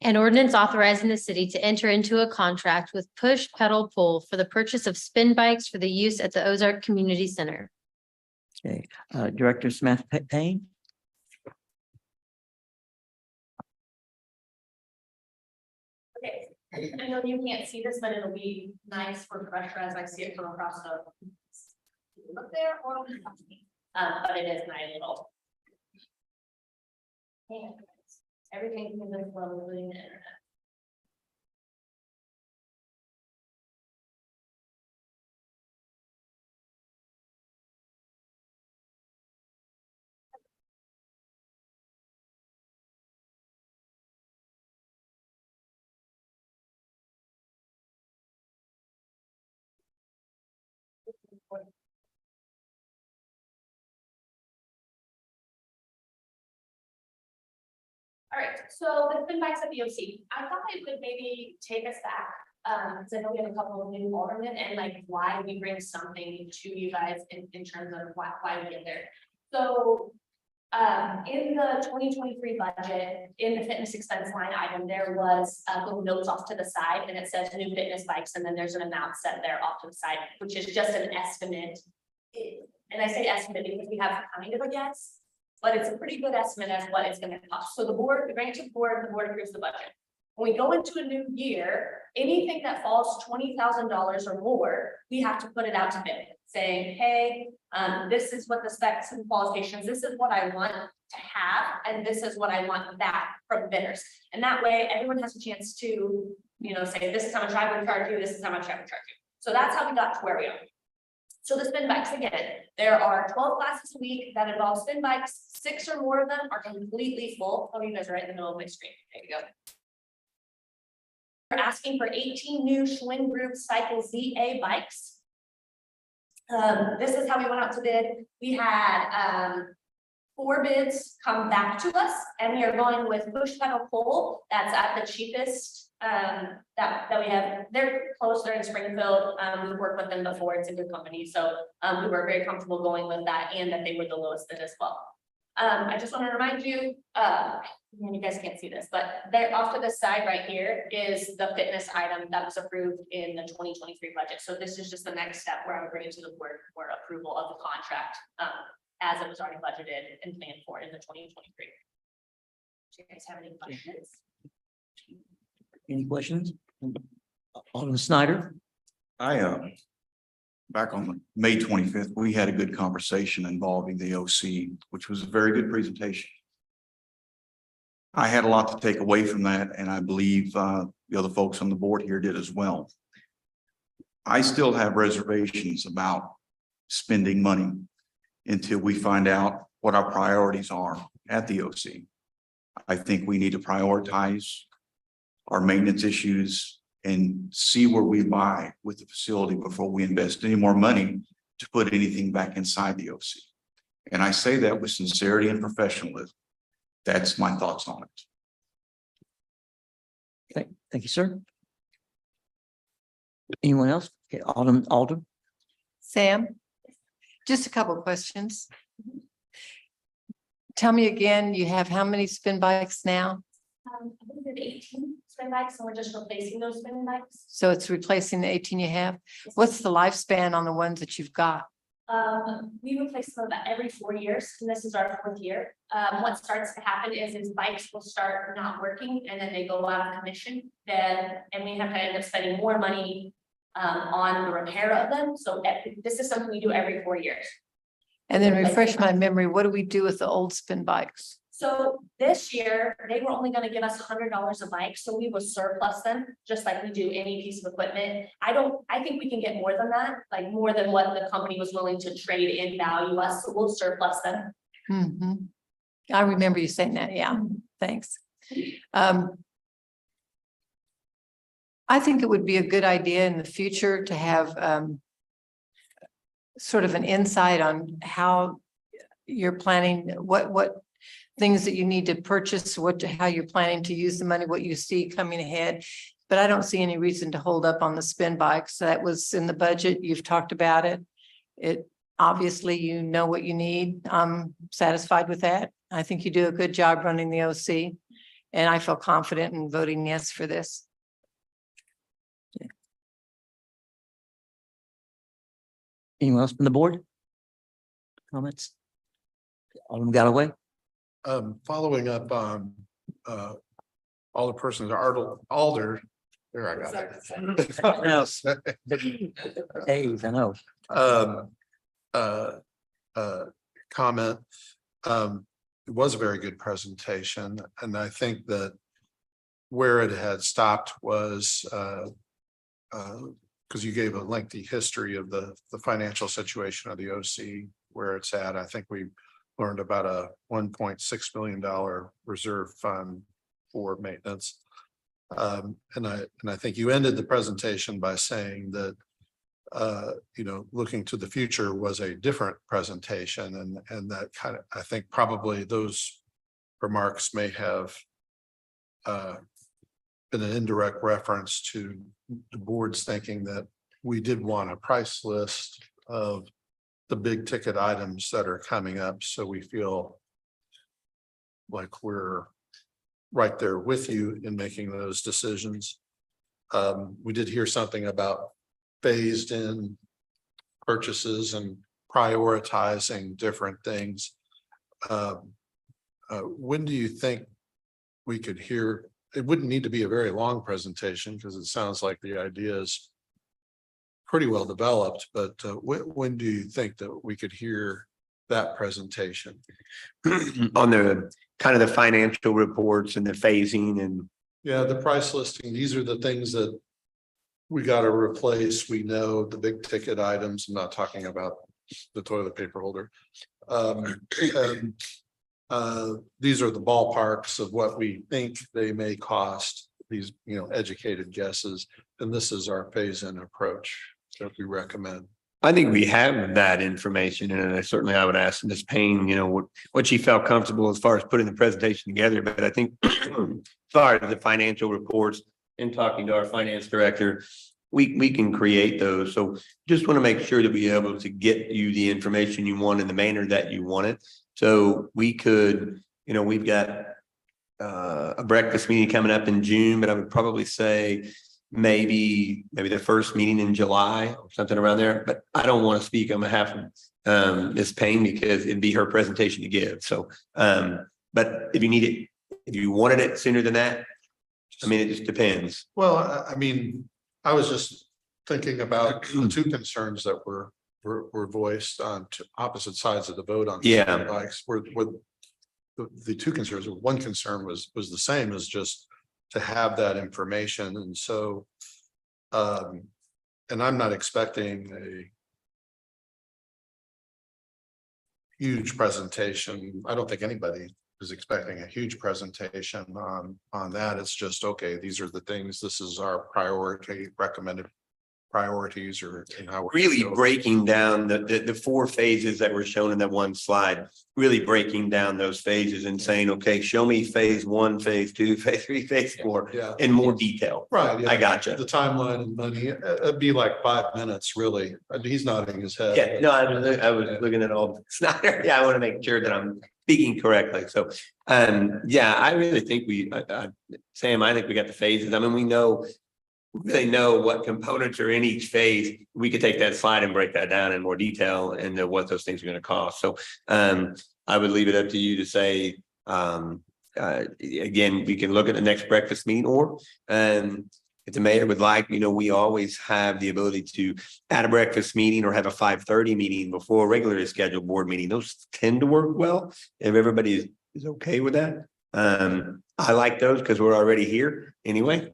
An ordinance authorizing the city to enter into a contract with Push Pedal Pull for the purchase of spin bikes for the use at the Ozark Community Center. Okay, Director Samantha Payne. Okay, I know you can't see this, but it'll be nice for pressure as I see it come across the. Look there or, but it is my little. And everything's in this level, including the internet. All right, so the spin bikes at the OC, I thought it would maybe take us back. So I know we have a couple of new aldermen and like why we bring something to you guys in terms of why we get there. So in the 2023 budget, in the fitness expense line item, there was little notes off to the side and it says new fitness bikes, and then there's an amount set there off to the side, which is just an estimate. And I say estimate because we have kind of a guess, but it's a pretty good estimate as what it's gonna cost. So the board, the grant to the board approves the budget. When we go into a new year, anything that falls $20,000 or more, we have to put it out to bid, saying, hey, this is what the specs and qualifications, this is what I want to have, and this is what I want back from bidders. And that way, everyone has a chance to, say, this is how much I would charge you, this is how much I would charge you. So that's how we got to where we are. So the spin bikes, again, there are 12 classes a week that involve spin bikes. 6 or more of them are completely full. Oh, you guys are right in the middle of my screen. There you go. We're asking for 18 new Schwinn Group Cycle ZA bikes. This is how we went out to bid. We had 4 bids come back to us, and we are going with Push Pedal Pull. That's at the cheapest that we have. They're close, they're in Springfield. We've worked with them before, it's a good company. So we were very comfortable going with that, and that they were the lowest bid as well. I just want to remind you, and you guys can't see this, but there off to the side right here is the fitness item that was approved in the 2023 budget. So this is just the next step where I would bring it to the board for approval of the contract as it was already budgeted and planned for in the 2023. Do you guys have any questions? Any questions? Alderman Snyder? Back on May 25th, we had a good conversation involving the OC, which was a very good presentation. I had a lot to take away from that, and I believe the other folks on the board here did as well. I still have reservations about spending money until we find out what our priorities are at the OC. I think we need to prioritize our maintenance issues and see where we lie with the facility before we invest any more money to put anything back inside the OC. And I say that with sincerity and professionalism. That's my thoughts on it. Okay, thank you, sir. Anyone else? Okay, Alderman. Sam, just a couple of questions. Tell me again, you have how many spin bikes now? I believe we have 18 spin bikes, and we're just replacing those spin bikes. So it's replacing the 18 you have. What's the lifespan on the ones that you've got? We replace them about every 4 years, and this is our 4th year. What starts to happen is bikes will start not working, and then they go out of commission. And we have to end up spending more money on the repair of them. So this is something we do every 4 years. And then refresh my memory, what do we do with the old spin bikes? So this year, they were only gonna give us $100 a bike, so we will surplus them, just like we do any piece of equipment. I think we can get more than that, like more than what the company was willing to trade in value us, so we'll surplus them. Mhm. I remember you saying that, yeah, thanks. I think it would be a good idea in the future to have sort of an insight on how you're planning, what things that you need to purchase, how you're planning to use the money, what you see coming ahead. But I don't see any reason to hold up on the spin bikes. That was in the budget. You've talked about it. It obviously, you know what you need. I'm satisfied with that. I think you do a good job running the OC, and I feel confident in voting yes for this. Anyone else from the board? Comments? Alderman Galloway? Following up on all the persons Alder. There, I got it. Dave, I know. Comment. It was a very good presentation, and I think that where it had stopped was because you gave a lengthy history of the financial situation of the OC, where it's at. I think we learned about a $1.6 million reserve fund for maintenance. And I think you ended the presentation by saying that looking to the future was a different presentation, and that kind of, I think probably those remarks may have been an indirect reference to the board's thinking that we did want a price list of the big ticket items that are coming up. So we feel like we're right there with you in making those decisions. We did hear something about phased in purchases and prioritizing different things. When do you think we could hear? It wouldn't need to be a very long presentation because it sounds like the idea is pretty well developed, but when do you think that we could hear that presentation? On the kind of the financial reports and the phasing and. Yeah, the price listing, these are the things that we got to replace. We know the big ticket items. I'm not talking about the toilet paper holder. These are the ballparks of what we think they may cost, these, educated guesses. And this is our phase-in approach that we recommend. I think we have that information, and I would ask Ms. Payne, what she felt comfortable as far as putting the presentation together. But I think as far as the financial reports and talking to our finance director, we can create those. So just want to make sure that we're able to get you the information you want in the manner that you want it. So we could, we've got a breakfast meeting coming up in June, but I would probably say maybe the first meeting in July or something around there. But I don't want to speak on behalf of Ms. Payne because it'd be her presentation to give. So, but if you need it, if you wanted it sooner than that, it just depends. Well, I was just thinking about the two concerns that were voiced on opposite sides of the vote on. Yeah. Bikes were the two concerns. One concern was the same as just to have that information. And so, and I'm not expecting a huge presentation. I don't think anybody was expecting a huge presentation on that. It's just, okay, these are the things, this is our priority, recommended priorities or. And how we're Really gonna go. breaking down the four phases that were shown in that one slide, really breaking down those phases and saying, okay, show me phase 1, phase 2, phase 3, phase 4 Yeah. in more detail. Right. Yeah. I gotcha. The timeline and money, it'd be like 5 minutes, really. He's nodding his head. Yeah, no, I was looking at all Snyder. Yeah, I want to make sure that I'm speaking correctly. So, yeah, I really think Sam, I think we got the phases. I mean, we really know what components are in each phase. We could take that slide and break that down in more detail and know what those things are going to cost. So, I would leave it up to you to say, again, we can look at the next breakfast meeting or, if the mayor would like, we always have the ability to add a breakfast meeting or have a 5:30 meeting before a regularly scheduled board meeting. Those tend to work well if everybody is okay with that. I like those because we're already here anyway.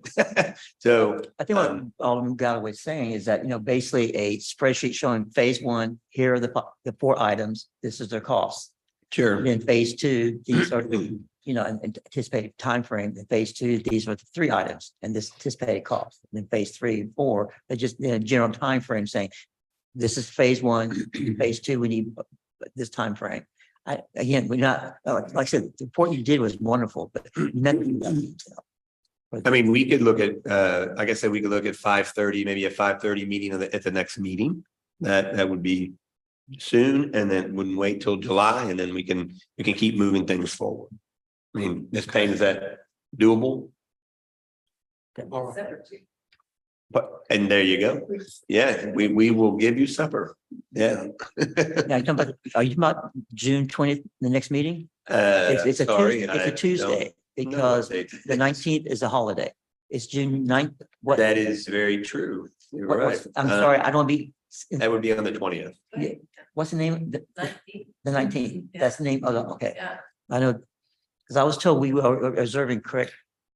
So I think what Alderman Galloway is saying is that, basically a spreadsheet showing phase 1, here are the 4 items, this is their cost. sure. Then phase 2, these are the, anticipated timeframe. In phase 2, these are the 3 items and this anticipated cost. And then phase 3 and 4, they just in a general timeframe saying, this is phase 1, phase 2, we need this timeframe. We're not, like I said, the report you did was wonderful, but nothing. I mean, we could look at, like I said, we could look at 5:30, maybe a 5:30 meeting at the next meeting. That would be soon, and then wouldn't wait till July, and then we can keep moving things forward. I mean, Ms. Payne, is that doable? And there you go. Yeah, we will give you supper. Yeah. Now, are you talking about June 20th, the next meeting? It's a sorry, Tuesday, it's a Tuesday because the 19th is a holiday. It's June 9th. What? That is very true. You're right. I'm sorry, I don't be. That would be on the 20th. What's the name? The 19th. That's the name. Oh, okay. I know, because I was told we were observing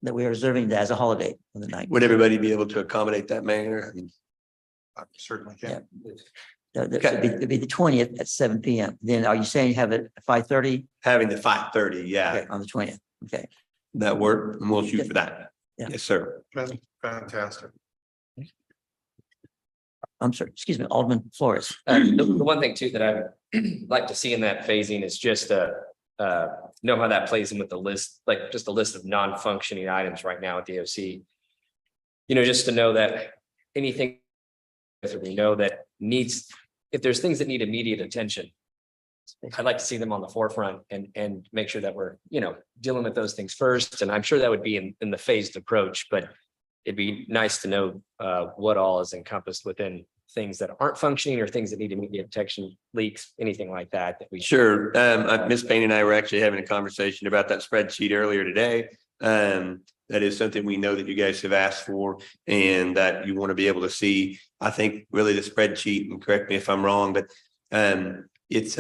that we are observing that as a holiday on the 9th. Would everybody be able to accommodate that, Mayor? I certainly can. It'd be the 20th at 7 p.m. Then are you saying you have it at 5:30? Having the 5:30, yeah, Okay, on the 20th. Okay. that work, and we'll shoot for that. Yeah. Yes, sir. Fantastic. I'm sorry, excuse me, Alderman Flores. The one thing too that I'd like to see in that phasing is just know how that plays in with the list, like just a list of non-functioning items right now at the OC. Just to know that anything that we know that needs, if there's things that need immediate attention, I'd like to see them on the forefront and make sure that we're, dealing with those things first. And I'm sure that would be in the phased approach, but it'd be nice to know what all is encompassed within things that aren't functioning or things that need immediate detection, leaks, anything like that, that we. Sure. Ms. Payne and I were actually having a conversation about that spreadsheet earlier today. That is something we know that you guys have asked for and that you want to be able to see. I think really the spreadsheet, and correct me if I'm wrong, but it's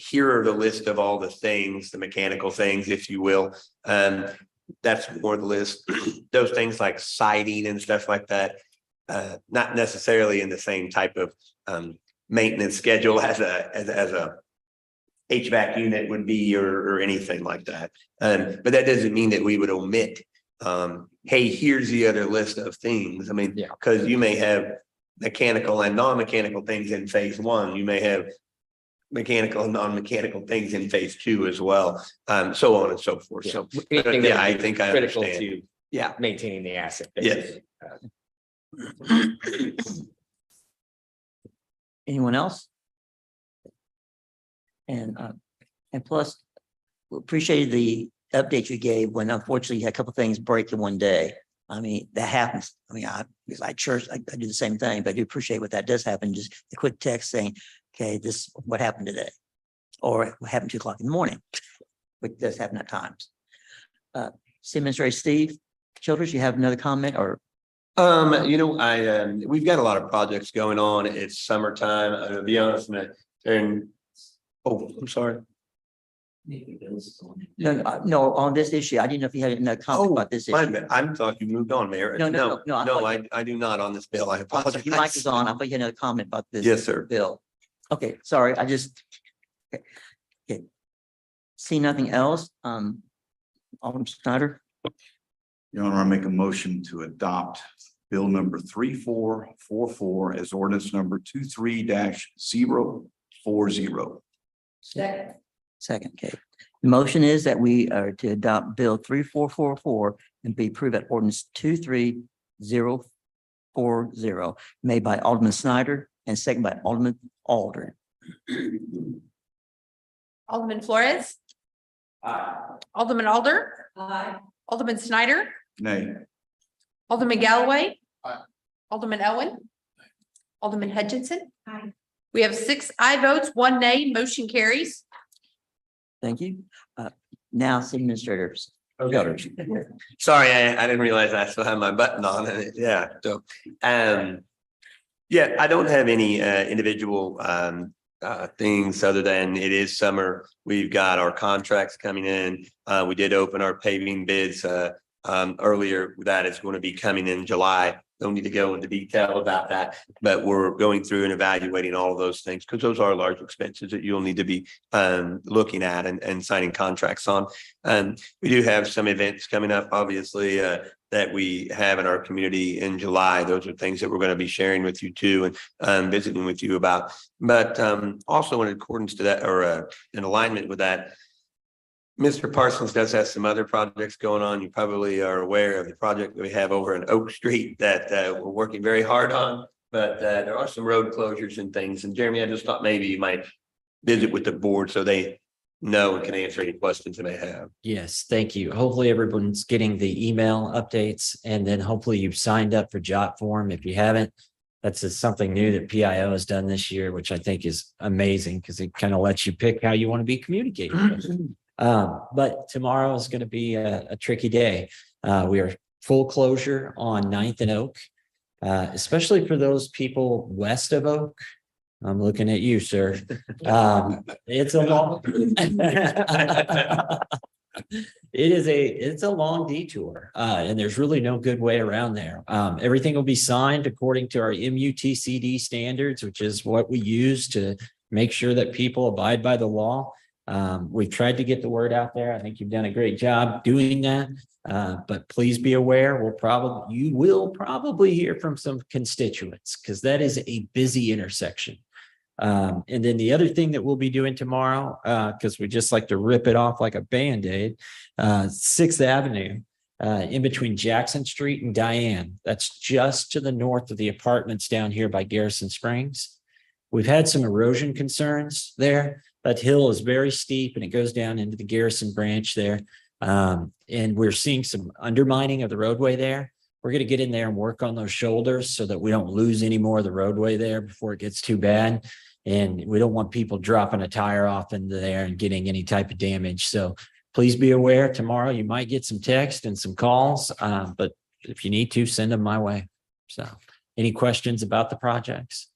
here are the list of all the things, the mechanical things, if you will. That's more the list. Those things like siding and stuff like that, not necessarily in the same type of maintenance schedule as a HVAC unit would be or anything like that. But that doesn't mean that we would omit, hey, here's the other list of things. I mean, because you may have mechanical and non-mechanical things in phase 1. You may have mechanical and non-mechanical things in phase 2 as well, so on and so forth. So Anything yeah, that I would be think I critical understand. to maintaining the asset. Yes. basically. Anyone else? And plus, we appreciated the update you gave when unfortunately you had a couple of things break in one day. I mean, that happens. I mean, because I do the same thing, but I do appreciate what that does happen. Just a quick text saying, okay, this, what happened today? Or what happened 2 o'clock in the morning, which does happen at times. City Administrator Steve Childers, you have another comment or? We've got a lot of projects going on. It's summertime. To be honest, and I'm sorry. No, on this issue, I didn't know if you had another comment about this issue. I thought you moved on, Mayor. No, I do not on this bill. I apologize. Your mic is on. I thought you had another comment about this. Yes, sir. Bill. Okay, sorry, I just. Okay. See nothing else, Alderman Snyder, Your Honor, I make a motion to adopt bill number 3444 as ordinance number 23-040. second, okay. The motion is that we are to adopt Bill 3444 and be approved at ordinance 23040, made by Alderman Snyder and second by Alderman Alder. Alderman Flores. Alderman Alder. Alderman Snyder. Nay. Alderman Galloway. Aye. Alderman Owen. Alderman Hutchinson. We have 6 aye votes, 1 nay, motion carries. Thank you. Now, city administrators. Governors. Sorry, I didn't realize I still had my button on and yeah, so, yeah, I don't have any, individual, things other than it is summer. We've got our contracts coming in. We did open our paving bids, earlier. That is going to be coming in July. Don't need to go into detail about that, but we're going through and evaluating all of those things because those are large expenses that you'll need to be looking at and signing contracts on. We do have some events coming up, obviously, that we have in our community in July. Those are things that we're going to be sharing with you too and visiting with you about. But also in accordance to that, or in alignment with that, Mr. Parsons does have some other projects going on. You probably are aware of the project that we have over in Oak Street that we're working very hard on, but there are some road closures and things. And Jeremy, I just thought maybe you might visit with the board so they know and can answer any questions they may have. Yes, thank you. Hopefully everyone's getting the email updates and then hopefully you've signed up for Jot Form. If you haven't, that's just something new that PIO has done this year, which I think is amazing because it kind of lets you pick how you want to be communicating with. But tomorrow is going to be a tricky day. We are full closure on 9th and Oak, especially for those people west of Oak. I'm looking at you, sir. It's a long. It's a long detour, and there's really no good way around there. Everything will be signed according to our MUTCD standards, which is what we use to make sure that people abide by the law. We've tried to get the word out there. I think you've done a great job doing that. But please be aware, you will probably hear from some constituents because that is a busy intersection. And then the other thing that we'll be doing tomorrow, because we just like to rip it off like a Band-Aid, 6th Avenue, in between Jackson Street and Diane. That's just to the north of the apartments down here by Garrison Springs. We've had some erosion concerns there. That hill is very steep and it goes down into the Garrison branch there. And we're seeing some undermining of the roadway there. We're going to get in there and work on those shoulders so that we don't lose any more of the roadway there before it gets too bad. And we don't want people dropping a tire off into there and getting any type of damage. So please be aware tomorrow you might get some text and some calls, but if you need to, send them my way. So any questions about the projects?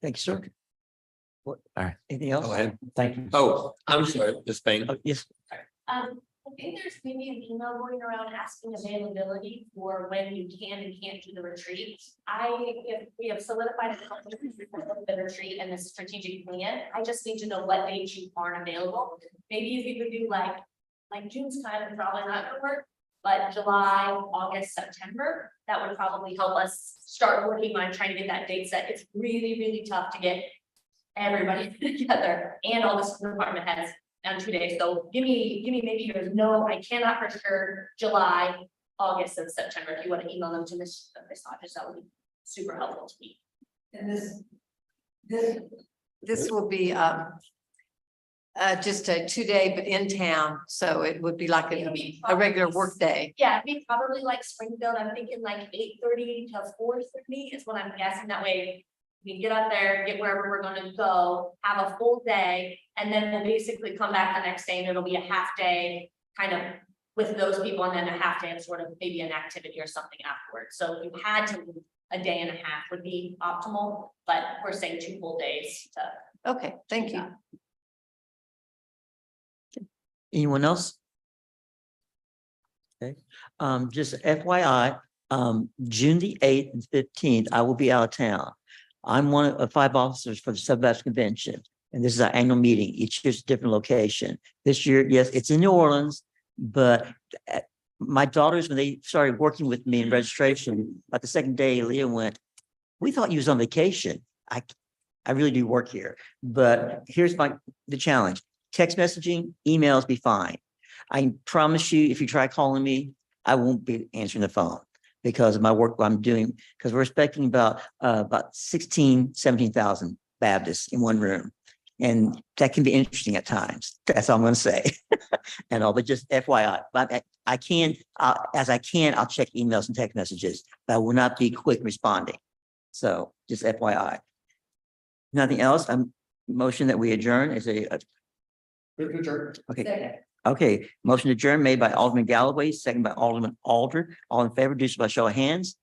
Thank you, sir. All right, anything else? Go ahead. Thank you. Oh, I'm sorry, Ms. Payne. Yes. I think there's maybe an email going around asking availability for when you can and can't do the retreat. We have solidified the retreat and the strategic plan. I just need to know what dates you aren't available. Maybe if you could do like June's kind of probably not gonna work, but July, August, September, that would probably help us start working on trying to get that date set. It's really, really tough to get everybody together and all the department heads on 2 days. So give me maybe there's no, I cannot for sure July, August, and September. If you want to email them to Ms. Hodges, that would be super helpful to me. And this will be just a 2-day, but in town, so it would be like a regular work day. Yeah, it'd be probably like Springfield. I'm thinking like 8:30 to 4:30 is what I'm guessing. That way we can get up there, get wherever we're gonna go, have a full day, and then we'll basically come back the next day and it'll be a half day kind of with those people and then a half day of sort of maybe an activity or something afterwards. So if you had to leave, a day and a half would be optimal, but we're saying 2 full days to. Okay, thank you. Anyone else? Okay, just FYI, June the 8th and 15th, I will be out of town. I'm one of 5 officers for the Sub-Baptist Convention, and this is our annual meeting. Each year's a different location. This year, yes, it's in New Orleans, but my daughters, when they started working with me in registration, about the second day, Leah went, "We thought you was on vacation." I really do work here, but here's the challenge. Text messaging, emails be fine. I promise you, if you try calling me, I won't be answering the phone because of my work I'm doing, because we're expecting about 17,000 Baptists in one room. And that can be interesting at times. That's all I'm going to say. And all, but just FYI, but I can, as I can, I'll check emails and text messages, but I will not be quick responding. So just FYI. Nothing else. I'm motion that we adjourn is okay. Okay, motion to adjourn made by Alderman Galloway, second by Alderman Alder. All in favor, do so by show of hands.